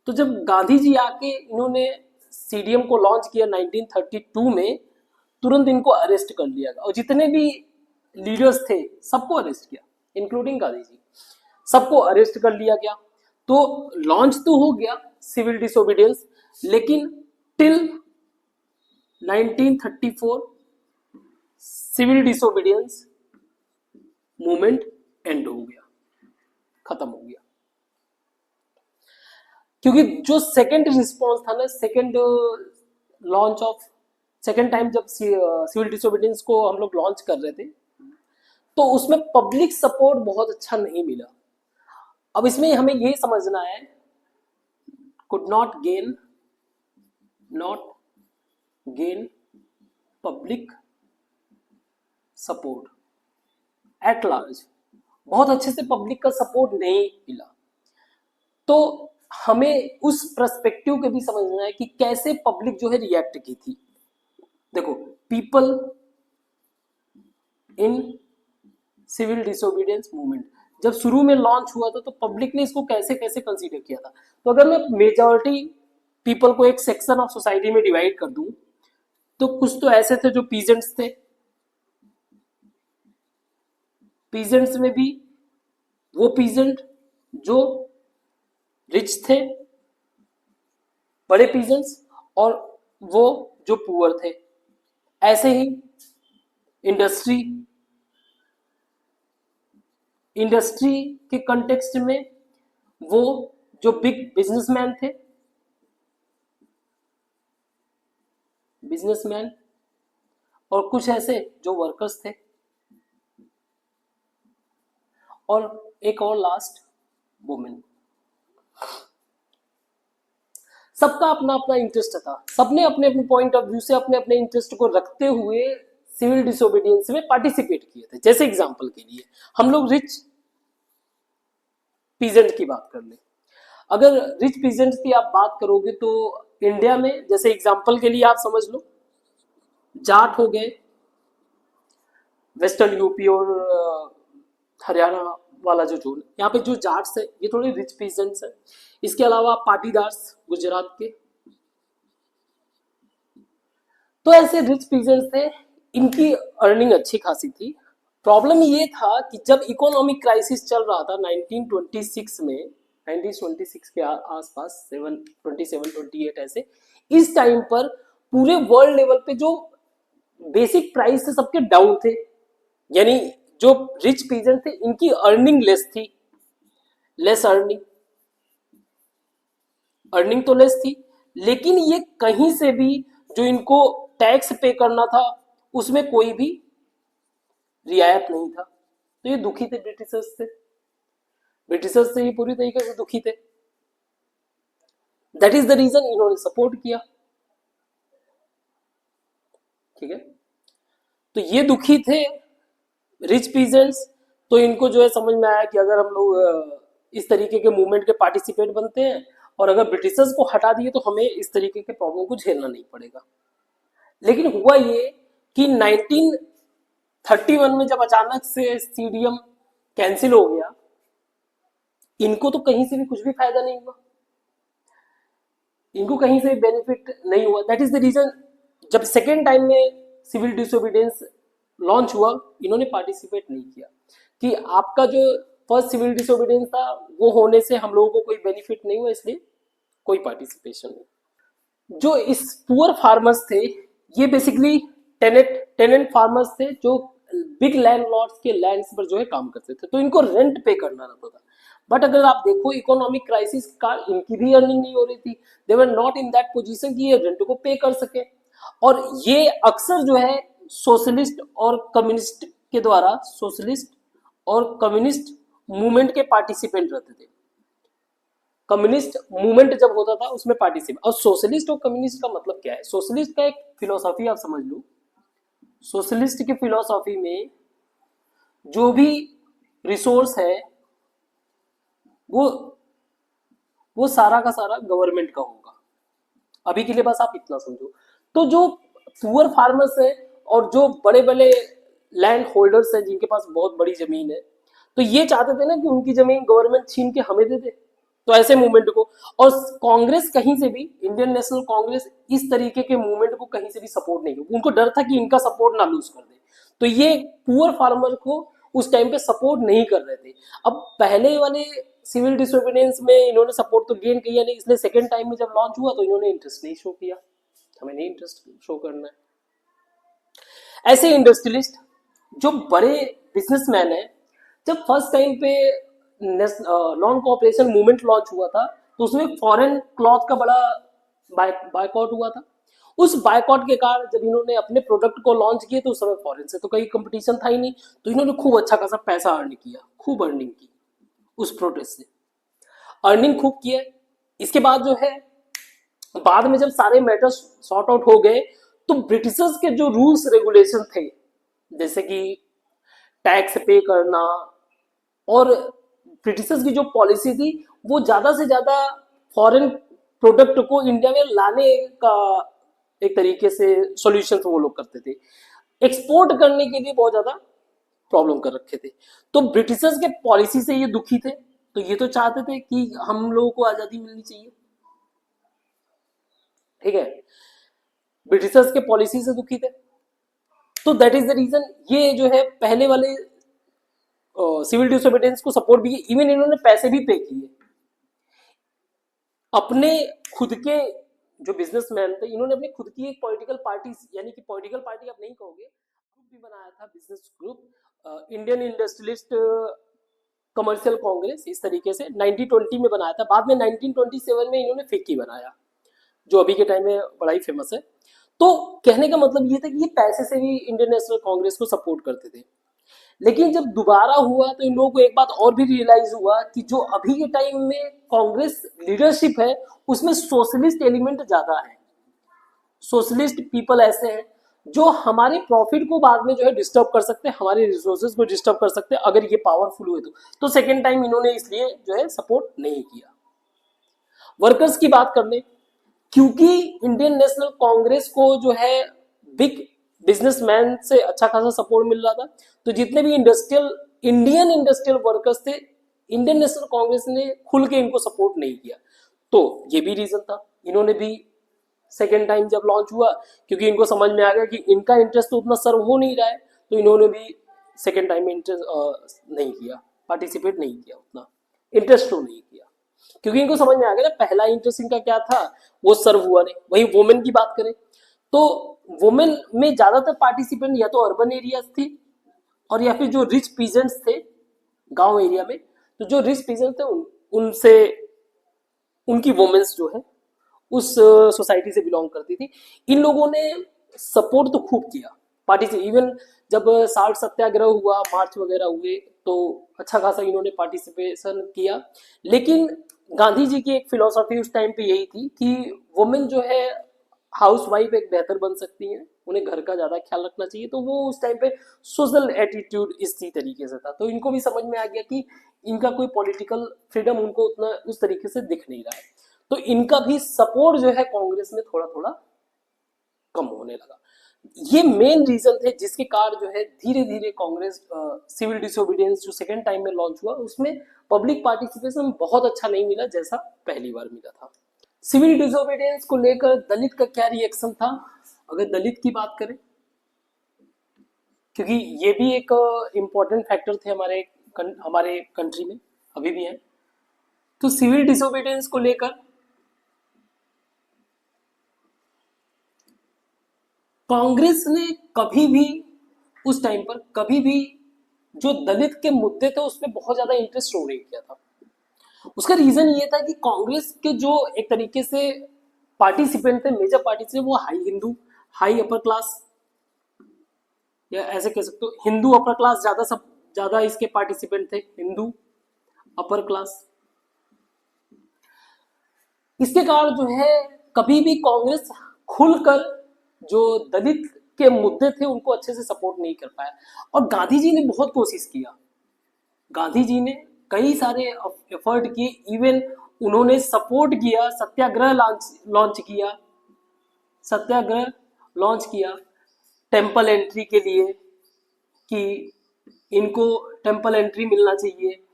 S1: तो जब गांधी जी आके इन्होंने सीडीएम को लॉन्च किया 1932 में, तुरंत इनको अरेस्ट कर लिया गया, और जितने भी लीडर्स थे सबको अरेस्ट किया, इंक्लूडिंग गांधी जी, सबको अरेस्ट कर लिया गया। तो लॉन्च तो हो गया सिविल डिसोबीडियंस, लेकिन till 1934 civil disobedience movement end हो गया, खत्म हो गया। क्योंकि जो सेकेंड रिस्पॉन्स था ना, सेकेंड टाइम जब सिविल डिसोबीडियंस को हम लोग लॉन्च कर रहे थे, तो उसमें पब्लिक सपोर्ट बहुत अच्छा नहीं मिला। अब इसमें हमें यही समझना है, could not gain public support at large, बहुत अच्छे से पब्लिक का सपोर्ट नहीं मिला। तो हमें उस पर्सपेक्टिव के भी समझना है कि कैसे पब्लिक जो है रिएक्ट की थी। देखो, people in civil disobedience movement जब शुरू में लॉन्च हुआ था, तो पब्लिक ने इसको कैसे कैसे कंसीडर किया था। तो अगर मैं मेजॉरिटी पीपल को एक सेक्शन ऑफ सोसाइटी में डिवाइड कर दूं, तो कुछ तो ऐसे थे जो पीजेंट्स थे, पीजेंट्स में भी वो पीजेंट जो रिच थे, बड़े पीजेंट्स, और वो जो पुअर थे। ऐसे ही इंडस्ट्री के कंटेक्स्ट में वो जो बिग बिजनेसमैन थे, और कुछ ऐसे जो वर्कर्स थे, और एक और लास्ट वुमेन। सबका अपना अपना इंटरेस्ट था, सबने अपने अपने पॉइंट ऑफ व्यू से अपने अपने इंटरेस्ट को रखते हुए सिविल डिसोबीडियंस में पार्टिसिपेट किए थे। जैसे एग्जांपल के लिए हम लोग रिच पीजेंट की बात कर ले। अगर रिच पीजेंट की आप बात करोगे तो इंडिया में, जैसे एग्जांपल के लिए आप समझ लो, जाट हो गए, वेस्टर्न यूपी और हरियाणा वाला जो जोन, यहाँ पे जो जाट्स है ये थोड़े रिच पीजेंट्स है। इसके अलावा पाटीदार्स गुजरात के, तो ऐसे रिच पीजेंट्स थे, इनकी अर्निंग अच्छी खासी थी। प्रॉब्लम ये था कि जब इकोनॉमिक क्राइसिस चल रहा था 1926 में, 1926 के आसपास 27-28 ऐसे, इस टाइम पर पूरे वर्ल्ड लेवल पे जो बेसिक प्राइस थे सबके डाउन थे। यानी जो रिच पीजेंट थे इनकी अर्निंग लेस थी, अर्निंग तो लेस थी, लेकिन ये कहीं से भी जो इनको टैक्स पे करना था उसमें कोई भी रियायत नहीं था। तो ये दुखी थे ब्रिटिशर्स से ये पूरी तरीके से दुखी थे। दैट इज द रीजन इन्होंने सपोर्ट किया। ठीक है। तो ये दुखी थे रिच पीजेंट्स, तो इनको जो है समझ में आया कि अगर हम लोग इस तरीके के मूवमेंट के पार्टिसिपेट बनते हैं और अगर ब्रिटिशर्स को हटा दिए तो हमें इस तरीके के प्रॉब्लम को झेलना नहीं पड़ेगा। लेकिन हुआ ये कि 1931 में जब अचानक से सीडीएम कैंसिल हो गया, इनको तो कहीं से भी कुछ भी फायदा नहीं हुआ, इनको कहीं से बेनिफिट नहीं हुआ। दैट इज द रीजन जब सेकेंड टाइम में सिविल डिसोबीडियंस लॉन्च हुआ, इन्होंने पार्टिसिपेट नहीं किया कि आपका जो फर्स्ट सिविल डिसोबीडियंस था वो होने से हम लोगों को कोई बेनिफिट नहीं हुआ, इसलिए कोई पार्टिसिपेशन नहीं। जो इस पुअर फार्मर्स थे ये बेसिकली टेनेंट फार्मर्स थे जो बिग लैंड लॉर्ड्स के लैंड्स पर जो है काम करते थे, तो इनको रेंट पे करना रहता था। बट अगर आप देखो इकोनॉमिक क्राइसिस का इनकी भी अर्निंग नहीं हो रही थी, they were not in that position कि ये रेंट को पे कर सके। और ये अक्सर जो है सोशलिस्ट और कम्युनिस्ट के द्वारा, सोशलिस्ट और कम्युनिस्ट मूवमेंट के पार्टिसिपेंट रहते थे। कम्युनिस्ट मूवमेंट जब होता था उसमें पार्टिसिपेट। और सोशलिस्ट और कम्युनिस्ट का मतलब क्या है? सोशलिस्ट का एक फिलोसॉफी आप समझ लो, सोशलिस्ट की फिलोसॉफी में जो भी रिसोर्स है वो सारा का सारा गवर्नमेंट का होगा। अभी के लिए बस आप इतना समझो। तो जो पुअर फार्मर्स है और जो बड़े बड़े लैंड होल्डर्स हैं जिनके पास बहुत बड़ी जमीन है, तो ये चाहते थे ना कि उनकी जमीन गवर्नमेंट छीन के हमें दे दे। तो ऐसे मूवमेंट को, और कांग्रेस कहीं से भी, इंडियन नेशनल कांग्रेस इस तरीके के मूवमेंट को कहीं से भी सपोर्ट नहीं किया। उनको डर था कि इनका सपोर्ट ना लूज कर दे, तो ये पुअर फार्मर को उस टाइम पे सपोर्ट नहीं कर रहे थे। अब पहले वाले सिविल डिसोबीडियंस में इन्होंने सपोर्ट तो गेन किया नहीं, इसलिए सेकेंड टाइम में जब लॉन्च हुआ तो इन्होंने इंटरेस्ट नहीं शो किया, हमें नहीं इंटरेस्ट शो करना है। ऐसे इंडस्ट्रियलिस्ट जो बड़े बिजनेसमैन है, जब फर्स्ट टाइम पे नॉन कोऑपरेशन मूवमेंट लॉन्च हुआ था तो उसमें फॉरेन क्लॉथ का बड़ा बायकॉट हुआ था। उस बायकॉट के कारण जब इन्होंने अपने प्रोडक्ट को लॉन्च किए तो उस समय फॉरेन से तो कोई कंपटीशन था ही नहीं, तो इन्होंने खूब अच्छा खासा पैसा अर्न किया, खूब अर्निंग की उस प्रोटेस्ट से, अर्निंग खूब किया। इसके बाद जो है बाद में जब सारे मैटर्स सॉर्ट आउट हो गए तो ब्रिटिशर्स के जो रूल्स रेगुलेशन थे, जैसे कि टैक्स पे करना, और ब्रिटिशर्स की जो पॉलिसी थी वो ज्यादा से ज्यादा फॉरेन प्रोडक्ट को इंडिया में लाने का एक तरीके से सॉल्यूशन वो लोग करते थे, एक्सपोर्ट करने के लिए बहुत ज्यादा प्रॉब्लम कर रखे थे। तो ब्रिटिशर्स के पॉलिसी से ये दुखी थे, तो ये तो चाहते थे कि हम लोगों को आजादी मिलनी चाहिए, ठीक है, ब्रिटिशर्स के पॉलिसी से दुखी थे। तो दैट इज द रीजन ये जो है पहले वाले सिविल डिसोबीडियंस को सपोर्ट भी, इवन इन्होंने पैसे भी पे किए अपने खुद के। जो बिजनेसमैन थे इन्होंने अपनी खुद की एक पॉलिटिकल पार्टी, यानी कि पॉलिटिकल पार्टी आप नहीं कहोगे, ग्रुप भी बनाया था, business group, Indian industrialist commercial Congress, इस तरीके से 1920 में बनाया था। बाद में 1927 में इन्होंने फिक्की बनाया जो अभी के टाइम में बड़ा ही फेमस है। तो कहने का मतलब ये था कि ये पैसे से भी इंडियन नेशनल कांग्रेस को सपोर्ट करते थे। लेकिन जब दोबारा हुआ तो इन लोगों को एक बात और भी रियलाइज हुआ कि जो अभी के टाइम में कांग्रेस लीडरशिप है उसमें सोशलिस्ट एलिमेंट ज्यादा है, सोशलिस्ट पीपल ऐसे हैं जो हमारे प्रॉफिट को बाद में जो है डिस्टर्ब कर सकते हैं, हमारे रिसोर्सेज को डिस्टर्ब कर सकते हैं अगर ये पावरफुल हुए तो सेकेंड टाइम इन्होंने इसलिए जो है सपोर्ट नहीं किया। वर्कर्स की बात कर ले, क्योंकि इंडियन नेशनल कांग्रेस को जो है बिग बिजनेसमैन से अच्छा खासा सपोर्ट मिल रहा था, तो जितने भी इंडियन इंडस्ट्रियल वर्कर्स थे, इंडियन नेशनल कांग्रेस ने खुल के इनको सपोर्ट नहीं किया। तो ये भी रीजन था, इन्होंने भी सेकेंड टाइम जब लॉन्च हुआ, क्योंकि इनको समझ में आ गया कि इनका इंटरेस्ट तो उतना सर्व हो नहीं रहा है, तो इन्होंने भी सेकेंड टाइम में इंटरेस्ट नहीं किया, पार्टिसिपेट नहीं किया, उतना इंटरेस्ट शो नहीं किया, क्योंकि इनको समझ में आ गया ना पहला इंटरेस्ट इनका क्या था वो सर्व हुआ नहीं। वही वुमेन की बात करें तो वुमेन में ज्यादातर पार्टिसिपेंट या तो अर्बन एरियाज थी और या फिर जो रिच पीजेंट्स थे गांव एरिया में, तो जो रिच पीजेंट्स थे उनसे उनकी वुमेन्स जो है उस सोसाइटी से बिलोंग करती थी। इन लोगों ने सपोर्ट तो खूब किया, पार्टिसिपेट, इवन जब साल्ट सत्याग्रह हुआ, मार्च वगैरह हुए, तो अच्छा खासा इन्होंने पार्टिसिपेशन किया। लेकिन गांधी जी की एक फिलोसॉफी उस टाइम पे यही थी कि वुमेन जो है हाउस वाइफ एक बेहतर बन सकती हैं, उन्हें घर का ज़्यादा ख्याल रखना चाहिए। तो वो उस टाइम पे सोशल एटीट्यूड इसी तरीके से था, तो इनको भी समझ में आ गया कि इनका कोई पॉलिटिकल फ्रीडम उनको उतना उस तरीके से दिख नहीं रहा है, तो इनका भी सपोर्ट जो है कांग्रेस में थोड़ा थोड़ा कम होने लगा। ये मेन रीजन थे जिसके कारण जो है धीरे धीरे कांग्रेस सिविल डिसोबीडियंस जो सेकेंड टाइम में लॉन्च हुआ उसमें पब्लिक पार्टिसिपेशन बहुत अच्छा नहीं मिला जैसा पहली बार मिला था। सिविल डिसोबीडियंस को लेकर दलित का क्या रिएक्शन था, अगर दलित की बात करें, क्योंकि ये भी एक इम्पोर्टेंट फैक्टर थे हमारे कंट्री में, अभी भी है। तो सिविल डिसोबीडियंस को लेकर कांग्रेस ने कभी भी उस टाइम पर कभी भी जो दलित के मुद्दे थे उसमें बहुत ज्यादा इंटरेस्ट शो नहीं किया था। उसका रीजन ये था कि कांग्रेस के जो एक तरीके से पार्टिसिपेंट थे, मेजर पार्टिसिपेंट, वो high Hindu, high upper class, या ऐसे कह सकते हो हिंदू अपर क्लास ज्यादा इसके पार्टिसिपेंट थे, हिंदू अपर क्लास। इसके कारण जो है कभी भी कांग्रेस खुलकर जो दलित के मुद्दे थे उनको अच्छे से सपोर्ट नहीं कर पाया। और गांधी जी ने बहुत कोशिश किया, गांधी जी ने कई सारे एफर्ट किए, इवन उन्होंने सपोर्ट किया, सत्याग्रह लॉन्च किया टेम्पल एंट्री के लिए कि इनको टेम्पल एंट्री मिलना चाहिए।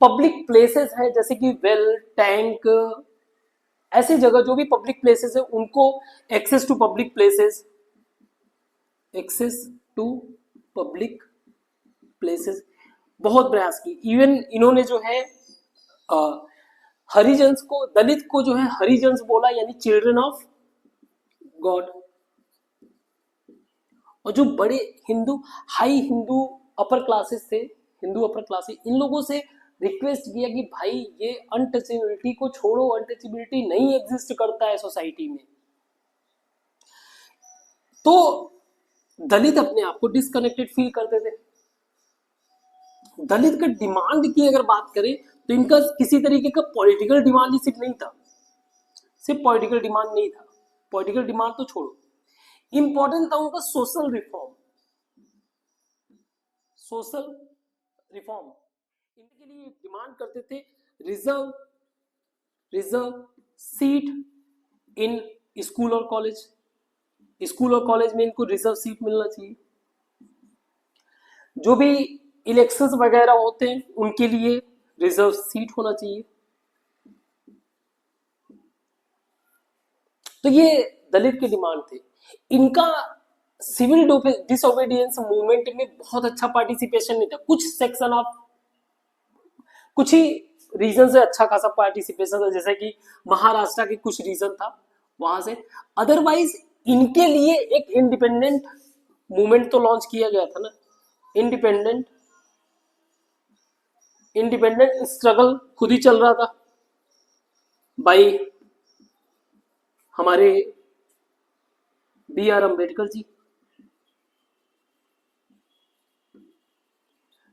S1: पब्लिक प्लेसेस हैं जैसे कि वेल, टैंक, ऐसी जगह जो भी पब्लिक प्लेसेस है उनको एक्सेस टू पब्लिक प्लेसेस बहुत प्रयास की। इवन इन्होंने जो है हरिजन्स को, दलित को जो है हरिजन्स बोला, यानी चिल्ड्रन ऑफ गॉड। और जो बड़े Hindu, high Hindu upper classes थे, हिंदू अपर क्लासेस, इन लोगों से रिक्वेस्ट किया कि भाई ये अनटचेबिलिटी को छोड़ो, अनटचेबिलिटी नहीं एग्जिस्ट करता है सोसाइटी में। तो दलित अपने आप को डिस्कनेक्टेड फील करते थे। दलित का डिमांड की अगर बात करें तो इनका किसी तरीके का पॉलिटिकल डिमांड ही सिर्फ नहीं था, सिर्फ पॉलिटिकल डिमांड नहीं था, पॉलिटिकल डिमांड तो छोड़ो, इंपॉर्टेंट था उनका सोशल रिफॉर्म। इनके लिए डिमांड करते थे रिजर्व सीट इन स्कूल और कॉलेज, में इनको रिजर्व सीट मिलना चाहिए। जो भी इलेक्शंस वगैरह होते हैं उनके लिए रिजर्व सीट होना चाहिए। तो ये दलित के डिमांड थे। इनका सिविल डिसोबीडियंस मूवमेंट में बहुत अच्छा पार्टिसिपेशन नहीं था, कुछ ही रीजन से अच्छा खासा पार्टिसिपेशन था, जैसे कि महाराष्ट्र के कुछ रीजन था वहां से। अदरवाइज इनके लिए एक इंडिपेंडेंट मूवमेंट तो लॉन्च किया गया था ना, इंडिपेंडेंट स्ट्रगल खुद ही चल रहा था भाई हमारे BR अम्बेडकर जी।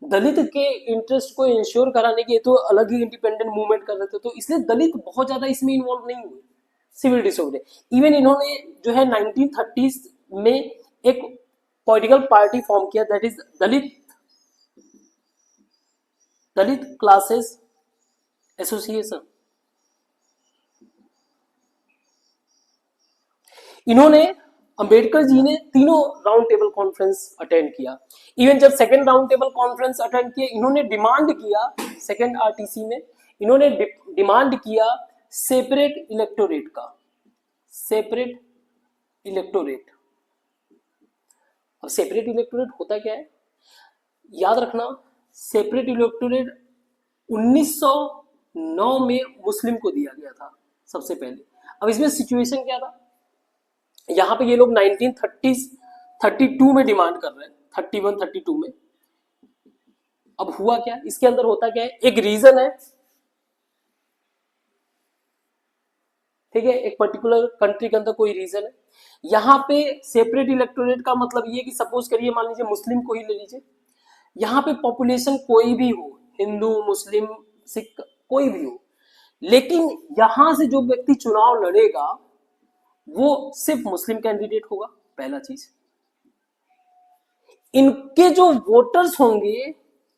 S1: दलित के इंटरेस्ट को इंश्योर कराने के तो अलग ही इंडिपेंडेंट मूवमेंट कर रहे थे, तो इसलिए दलित बहुत ज्यादा इसमें इन्वॉल्व नहीं हुए सिविल डिसोबीडियंस। इवन इन्होंने जो है 1930s में एक पॉलिटिकल पार्टी फॉर्म किया, that is Dalit classes association. इन्होंने, अंबेडकर जी ने तीनों राउंड टेबल कॉन्फ्रेंस अटेंड किया। इवन जब second round table conference attend किया, इन्होंने डिमांड किया, सेकेंड RTC में इन्होंने डिमांड किया सेपरेट इलेक्टोरेट का, सेपरेट इलेक्टोरेट। अब सेपरेट इलेक्टोरेट होता क्या है, याद रखना, सेपरेट इलेक्टोरेट 1909 में मुस्लिम को दिया गया था सबसे पहले। अब इसमें सिचुएशन क्या था, यहाँ पे ये लोग 1932 में डिमांड कर रहे हैं, 31-32 में। अब हुआ क्या, इसके अंदर होता क्या है, एक रीजन है, ठीक है, एक पर्टिकुलर कंट्री के अंदर कोई रीजन है। यहाँ पे सेपरेट इलेक्टोरेट का मतलब ये कि सपोज करिए, मान लीजिए मुस्लिम को ही ले लीजिए, यहाँ पे पॉपुलेशन कोई भी हो, हिंदू, मुस्लिम, सिख, कोई भी हो, लेकिन यहां से जो व्यक्ति चुनाव लड़ेगा वो सिर्फ मुस्लिम कैंडिडेट होगा, पहला चीज। इनके जो वोटर्स होंगे,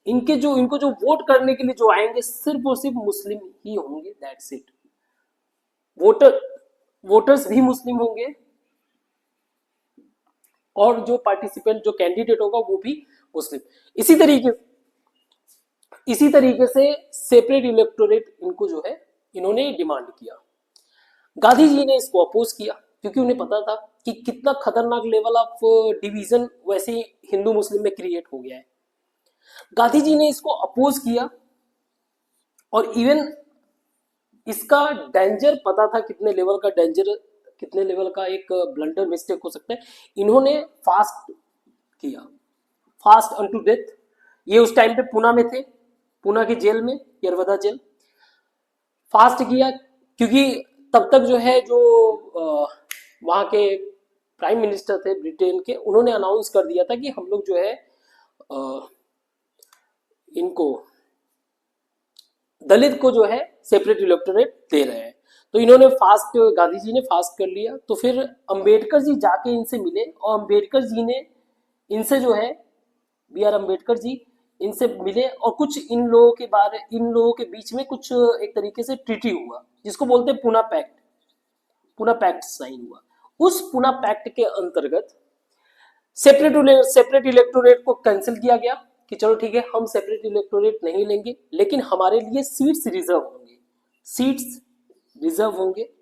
S1: इनको जो वोट करने के लिए जो आएंगे, सिर्फ और सिर्फ मुस्लिम ही होंगे, दैट्स इट। वोटर्स भी मुस्लिम होंगे, और जो पार्टिसिपेंट, जो कैंडिडेट होगा वो भी मुस्लिम। इसी तरीके से सेपरेट इलेक्टोरेट इनको जो है, इन्होंने डिमांड किया। गांधी जी ने इसको अपोज किया, क्योंकि उन्हें पता था कि कितना खतरनाक लेवल ऑफ डिवीजन वैसे ही हिंदू मुस्लिम में क्रिएट हो गया है। गांधी जी ने इसको अपोज किया, और इवन इसका डेंजर पता था, कितने लेवल का डेंजर, कितने लेवल का एक ब्लंडर मिस्टेक हो सकता है। इन्होंने फास्ट किया, फास्ट अनटू डेथ। ये उस टाइम पे पुणे में थे, पुणे की जेल में, यरवदा जेल। फास्ट किया क्योंकि तब तक जो है, जो वहाँ के प्राइम मिनिस्टर थे ब्रिटेन के, उन्होंने अनाउंस कर दिया था कि हम लोग जो है इनको, दलित को जो है सेपरेट इलेक्टोरेट दे रहे हैं। तो इन्होंने फास्ट, गांधी जी ने फास्ट कर लिया। तो फिर अंबेडकर जी जाके इनसे मिले, और अंबेडकर जी ने इनसे जो है, बी आर अम्बेडकर जी इनसे मिले, और कुछ इन लोगों के बीच में कुछ एक तरीके से ट्रीटी हुआ, जिसको बोलते हैं Pune pact. Pune pact sign हुआ। उस पुणे पैक्ट के अंतर्गत सेपरेट इलेक्टोरेट को कैंसिल किया गया कि चलो ठीक है, हम सेपरेट इलेक्टोरेट नहीं लेंगे, लेकिन हमारे लिए सीट्स रिजर्व होंगे। सीट्स रिजर्व होंगे,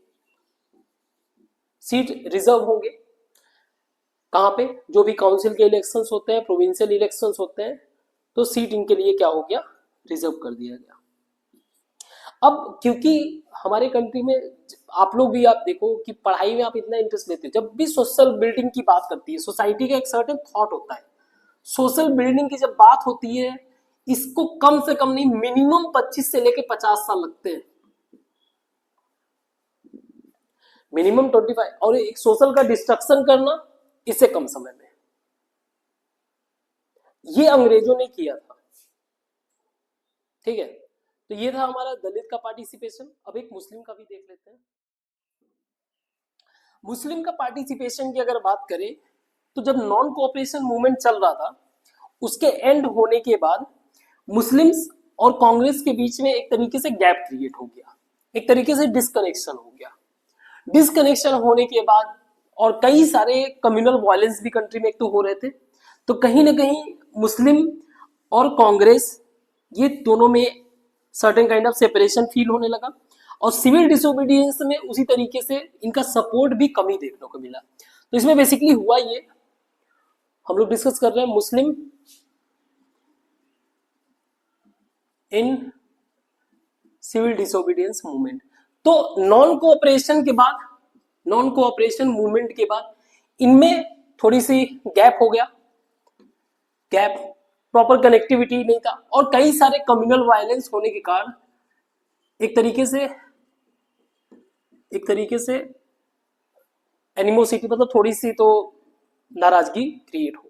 S1: सीट रिजर्व होंगे। कहां पे? जो भी काउंसिल के इलेक्शंस होते हैं, प्रोविंशियल इलेक्शंस होते हैं, तो सीट इनके लिए क्या हो गया, रिजर्व कर दिया गया। अब क्योंकि हमारे कंट्री में, आप लोग भी आप देखो कि पढ़ाई में आप इतना इंटरेस्ट लेते हो, जब भी सोशल बिल्डिंग की बात करती है, सोसाइटी का एक सर्टेन थॉट होता है, सोशल बिल्डिंग की जब बात होती है, इसको कम से कम नहीं, मिनिमम 25 से लेके 50 साल लगते हैं, मिनिमम 25। और एक सोशल का डिस्ट्रक्शन करना, इससे कम समय में। ये अंग्रेजों ने किया था, ठीक है। तो ये था हमारा दलित का पार्टिसिपेशन। अब एक मुस्लिम का भी देख लेते हैं। मुस्लिम का पार्टिसिपेशन की अगर बात करें, तो जब नॉन कोऑपरेशन मूवमेंट चल रहा था, उसके एंड होने के बाद मुस्लिम्स और कांग्रेस के बीच में एक तरीके से गैप क्रिएट हो गया, एक तरीके से डिस्कनेक्शन हो गया। डिस्कनेक्शन होने के बाद, और कई सारे कम्युनल वायलेंस भी कंट्री में एक तो हो रहे थे, तो कहीं ना कहीं मुस्लिम और कांग्रेस, ये दोनों में certain kind of separation feel होने लगा, और सिविल डिसोबीडियंस में उसी तरीके से इनका सपोर्ट भी कमी देखने को मिला। तो इसमें बेसिकली हुआ ये, हम लोग डिस्कस कर रहे हैं मुस्लिम इन सिविल डिसोबीडियंस मूवमेंट। तो नॉन कोऑपरेशन के बाद, नॉन कोऑपरेशन मूवमेंट के बाद इनमें थोड़ी सी गैप हो गया, गैप, प्रॉपर कनेक्टिविटी नहीं था, और कई सारे कम्युनल वायलेंस होने के कारण एक तरीके से एनिमोसिटी, मतलब थोड़ी सी तो नाराजगी क्रिएट हो गया।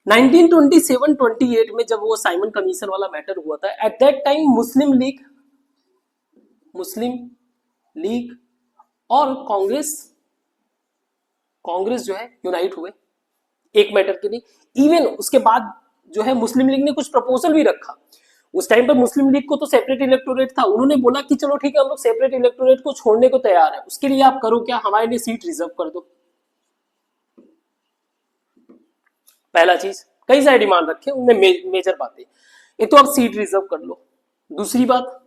S1: 1927-28 में जब वो साइमन कमीशन वाला मैटर हुआ था, at that time Muslim league और कांग्रेस जो है यूनाइट हुए एक मैटर के लिए। इवन उसके बाद जो है मुस्लिम लीग ने कुछ प्रपोजल भी रखा। उस टाइम पर मुस्लिम लीग को तो सेपरेट इलेक्टोरेट था, उन्होंने बोला कि चलो ठीक है, हम लोग सेपरेट इलेक्टोरेट को छोड़ने को तैयार है, उसके लिए आप करो क्या, हमारे लिए सीट रिजर्व कर दो। पहला चीज, कई सारे डिमांड रखे उनमें, मेजर बातें, एक तो आप सीट रिजर्व कर लो। दूसरी बात,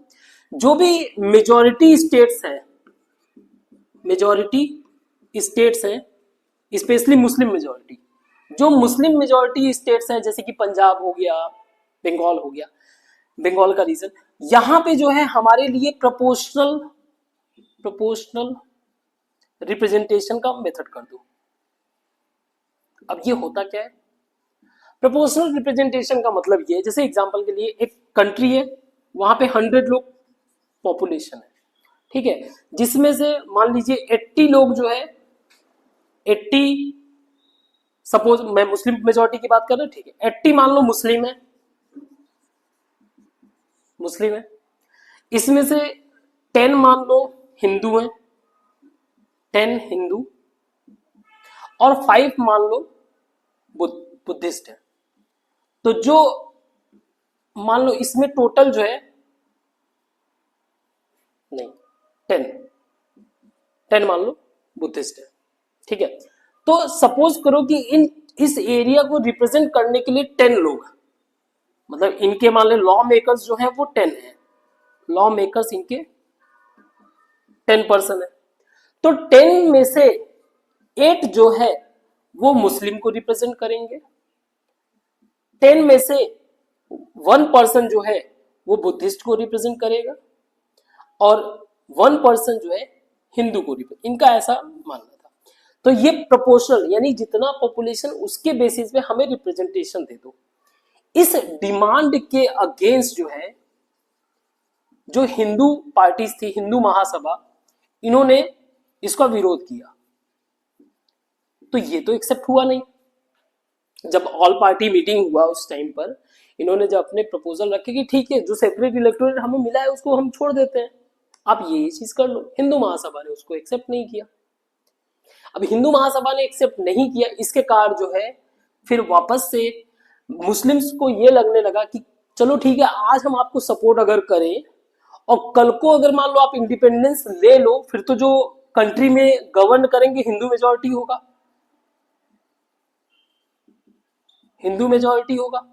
S1: जो भी मेजॉरिटी स्टेट्स हैं, स्पेशली मुस्लिम मेजॉरिटी, जो मुस्लिम मेजॉरिटी स्टेट्स हैं, जैसे कि पंजाब हो गया, बंगाल हो गया, बंगाल का रीजन, यहां पे जो है हमारे लिए प्रोपोर्शनल रिप्रेजेंटेशन का मेथड कर दो। अब ये होता क्या है? प्रोपोर्शनल रिप्रेजेंटेशन का मतलब ये है, जैसे एग्जांपल के लिए एक कंट्री है, वहां पे 100 लोग पॉपुलेशन है, ठीक है, जिसमें से मान लीजिए 80 लोग जो है, 80, सपोज मैं मुस्लिम मेजॉरिटी की बात कर रहा हूं, ठीक है, 80 मान लो मुस्लिम है, इसमें से 10 मान लो हिंदू हैं, 10 हिंदू और 5 मान लो बुद्धिस्ट है। तो जो मान लो इसमें टोटल जो है, नहीं 10 मान लो बुद्धिस्ट है, ठीक है। तो सपोज करो कि इस एरिया को रिप्रेजेंट करने के लिए 10 लोग, मतलब इनके मान लो लॉ मेकर्स जो है वो 10 है, लॉ मेकर्स इनके 10% है। तो 10 में से 8 जो है वो मुस्लिम को रिप्रेजेंट करेंगे, 10 में से 1% जो है वो बुद्धिस्ट को रिप्रेजेंट करेगा और 1% जो है हिंदू को रिप्रेजेंट, इनका ऐसा मानना था। तो ये प्रोपोर्शनल, यानी जितना पॉपुलेशन उसके बेसिस पे हमें रिप्रेजेंटेशन दे दो। इस डिमांड के अगेंस्ट जो है, जो हिंदू पार्टीज थी, हिंदू महासभा, इन्होंने इसका विरोध किया। तो ये तो एक्सेप्ट हुआ नहीं। जब ऑल पार्टी मीटिंग हुआ उस टाइम पर इन्होंने जब अपने प्रपोजल रखे कि ठीक है, जो सेपरेट इलेक्टोरेट हमें मिला है उसको हम छोड़ देते हैं, आप ये चीज कर लो, हिंदू महासभा ने उसको एक्सेप्ट नहीं किया। अब हिंदू महासभा ने एक्सेप्ट नहीं किया, इसके कारण जो है फिर वापस से मुस्लिम्स को ये लगने लगा कि चलो ठीक है, आज हम आपको सपोर्ट अगर करें और कल को अगर मान लो आप इंडिपेंडेंस ले लो, फिर तो जो कंट्री में गवर्न करेंगे हिंदू मेजोरिटी होगा, हिंदू मेजोरिटी होगा।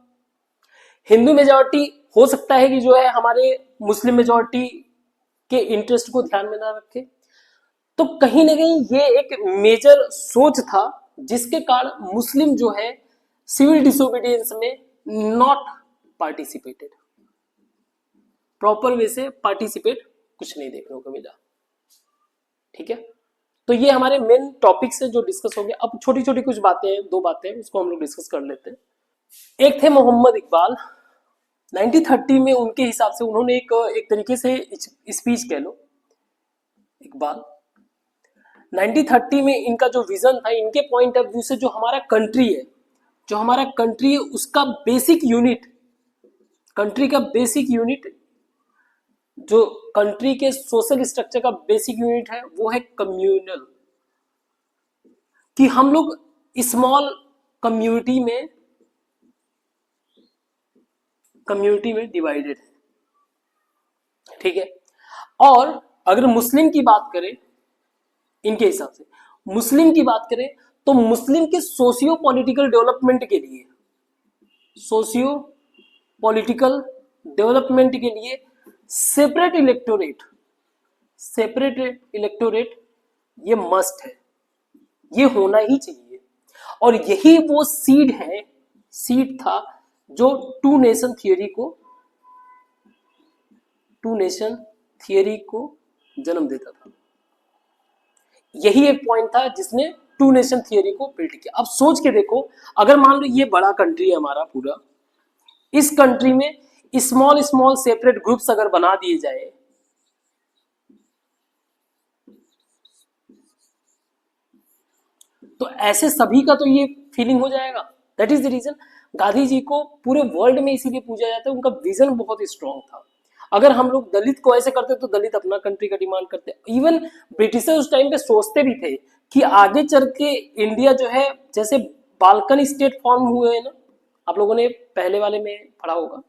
S1: हिंदू मेजोरिटी हो सकता है कि जो है हमारे मुस्लिम मेजोरिटी के इंटरेस्ट को ध्यान में ना रखे। तो कहीं ना कहीं ये एक मेजर सोच था जिसके कारण मुस्लिम जो है सिविल डिसोबीडियंस में नॉट पार्टिसिपेटेड, प्रॉपर वे से पार्टिसिपेट कुछ नहीं देखने को मिला, ठीक है। तो ये हमारे मेन टॉपिक से जो डिस्कस हो गया। अब छोटी छोटी कुछ बातें हैं, 2 बातें हैं, उसको हम लोग डिस्कस कर लेते हैं। एक थे मोहम्मद इकबाल, 1930 में उनके हिसाब से उन्होंने एक तरीके से स्पीच कह लो, इकबाल 1930 में इनका जो विजन था, इनके पॉइंट ऑफ व्यू से जो हमारा कंट्री है, जो हमारा कंट्री है उसका बेसिक यूनिट, कंट्री का बेसिक यूनिट, जो कंट्री के सोशल स्ट्रक्चर का बेसिक यूनिट है वो है कम्युनल, कि हम लोग स्मॉल कम्युनिटी में डिवाइडेड है, ठीक है। और अगर मुस्लिम की बात करें, इनके हिसाब से मुस्लिम की बात करें तो मुस्लिम के सोशियो पॉलिटिकल डेवलपमेंट के लिए, सोशियो पॉलिटिकल डेवलपमेंट के लिए सेपरेट इलेक्टोरेट ये मस्ट है, ये होना ही चाहिए। और यही वो सीड था जो टू नेशन थियरी को जन्म देता था। यही एक पॉइंट था जिसने टू नेशन थियरी को बिल्ड किया। अब सोच के देखो, अगर मान लो ये बड़ा कंट्री है हमारा पूरा, इस कंट्री में स्मॉल स्मॉल सेपरेट ग्रुप्स अगर बना दिए जाए, तो ऐसे सभी का तो ये फीलिंग हो जाएगा। That is the reason Gandhi ji को पूरे वर्ल्ड में इसीलिए पूजा जाता है, उनका विजन बहुत स्ट्रांग था। अगर हम लोग दलित को ऐसे करते तो दलित अपना कंट्री का डिमांड करते। इवन ब्रिटिशर्स उस टाइम पे सोचते भी थे कि आगे चल के इंडिया जो है, जैसे बाल्कन स्टेट फॉर्म हुए हैं ना, आप लोगों ने पहले वाले में पढ़ा होगा,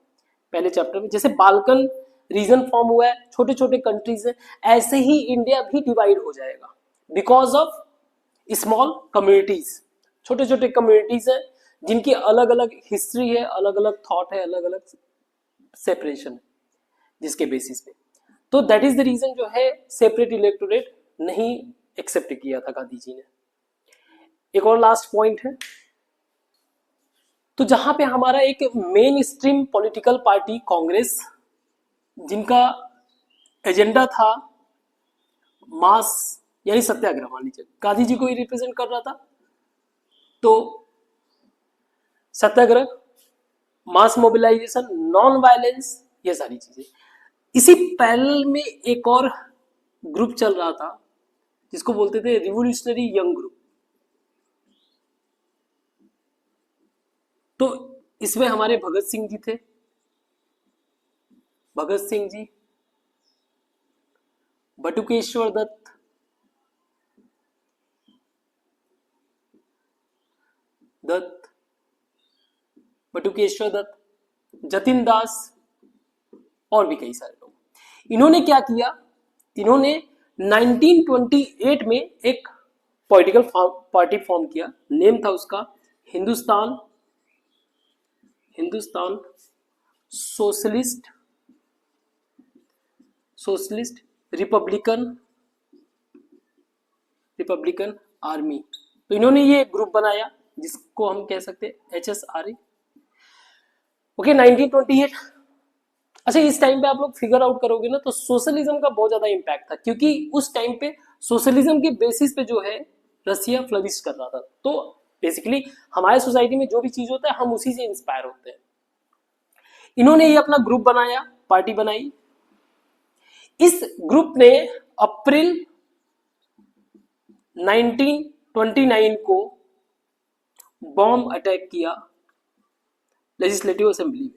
S1: पहले चैप्टर में, जैसे बाल्कन रीजन फॉर्म हुआ है, छोटे छोटे कंट्रीज है, ऐसे ही इंडिया भी डिवाइड हो जाएगा बिकॉज ऑफ स्मॉल कम्युनिटीज, छोटे छोटे कम्युनिटीज है जिनकी अलग अलग हिस्ट्री है, अलग अलग थॉट है, अलग अलग सेपरेशन है जिसके बेसिस पे। तो दैट इज द रीजन जो है सेपरेट इलेक्टोरेट नहीं एक्सेप्ट किया था गांधी जी ने। एक और लास्ट पॉइंट है, तो जहां पे हमारा एक main stream political party Congress, जिनका एजेंडा था मास यानी सत्याग्रह, मान लीजिए गांधी जी को ही रिप्रेजेंट कर रहा था, तो सत्याग्रह, मास मोबिलाइजेशन, नॉन वायलेंस, ये सारी चीजें। इसी पैरेलल में एक और ग्रुप चल रहा था जिसको बोलते थे रिवोल्यूशनरी यंग ग्रुप। तो इसमें हमारे भगत सिंह जी थे, भगत सिंह जी, बटुकेश्वर दत्त, दत्त, बटुकेश्वर दत्त, जतिन दास और भी कई सारे लोग। इन्होंने क्या किया, इन्होंने 1928 में एक पॉलिटिकल पार्टी फॉर्म किया। नेम था उसका हिंदुस्तान सोशलिस्ट रिपब्लिकन आर्मी। तो इन्होंने ये ग्रुप बनाया जिसको हम कह सकते हैं HSRA। ओके 1928। अच्छा, इस टाइम पे आप लोग फिगर आउट करोगे ना तो सोशलिज्म का बहुत ज्यादा इंपैक्ट था, क्योंकि उस टाइम पे सोशलिज्म के बेसिस पे जो है रसिया फ्लरिश कर रहा था। तो बेसिकली हमारे सोसाइटी में जो भी चीज होता है हम उसी से इंस्पायर होते हैं। इन्होंने ये अपना ग्रुप बनाया, पार्टी बनाई। इस ग्रुप ने अप्रैल 1929 को बॉम्ब अटैक किया लेजिस्लेटिव असेंबली में।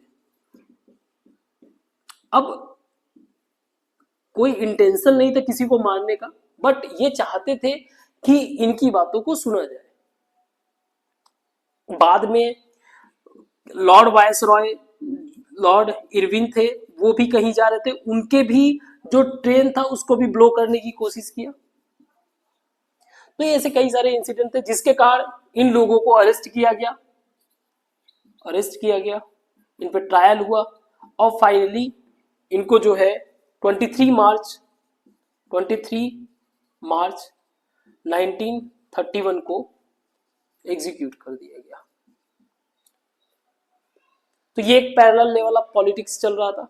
S1: अब कोई इंटेंशन नहीं था किसी को मारने का, बट ये चाहते थे कि इनकी बातों को सुना जाए। बाद में लॉर्ड वायसरॉय, लॉर्ड इरविन थे, वो भी कहीं जा रहे थे, उनके भी जो ट्रेन था उसको भी ब्लो करने की कोशिश किया। तो ऐसे कई सारे इंसिडेंट थे जिसके कारण इन लोगों को अरेस्ट किया गया, इन पे ट्रायल हुआ और फाइनली इनको जो है 23 मार्च 1931 को एग्जीक्यूट कर दिया गया। तो ये एक पैरेलल लेवल ऑफ पॉलिटिक्स चल रहा था,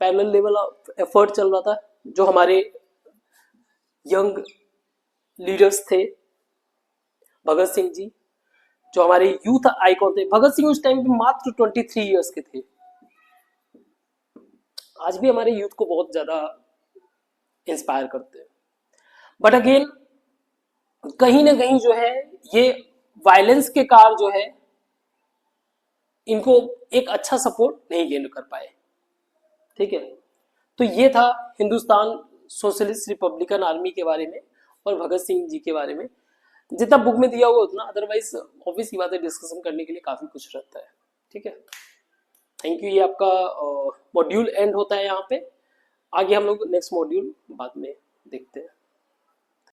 S1: पैरेलल लेवल ऑफ एफर्ट चल रहा था। जो हमारे यंग लीडर्स थे, भगत सिंह जी, जो हमारे यूथ आइकॉन थे। भगत सिंह उस टाइम पे मात्र 23 इयर्स के थे। आज भी हमारे यूथ को बहुत ज्यादा इंस्पायर करते हैं। बट अगेन कहीं ना कहीं जो है ये वायलेंस के कारण जो है इनको एक अच्छा सपोर्ट नहीं गेन कर पाए। ठीक है, तो ये था हिंदुस्तान सोशलिस्ट रिपब्लिकन आर्मी के बारे में और भगत सिंह जी के बारे में। जितना बुक में दिया हुआ उतना, अदरवाइज ऑब्वियस की बात है डिस्कशन करने के लिए काफी कुछ रहता है। ठीक है, थैंक यू। ये आपका मॉड्यूल एंड होता है यहाँ पे। आगे हम लोग नेक्स्ट मॉड्यूल बाद में देखते हैं।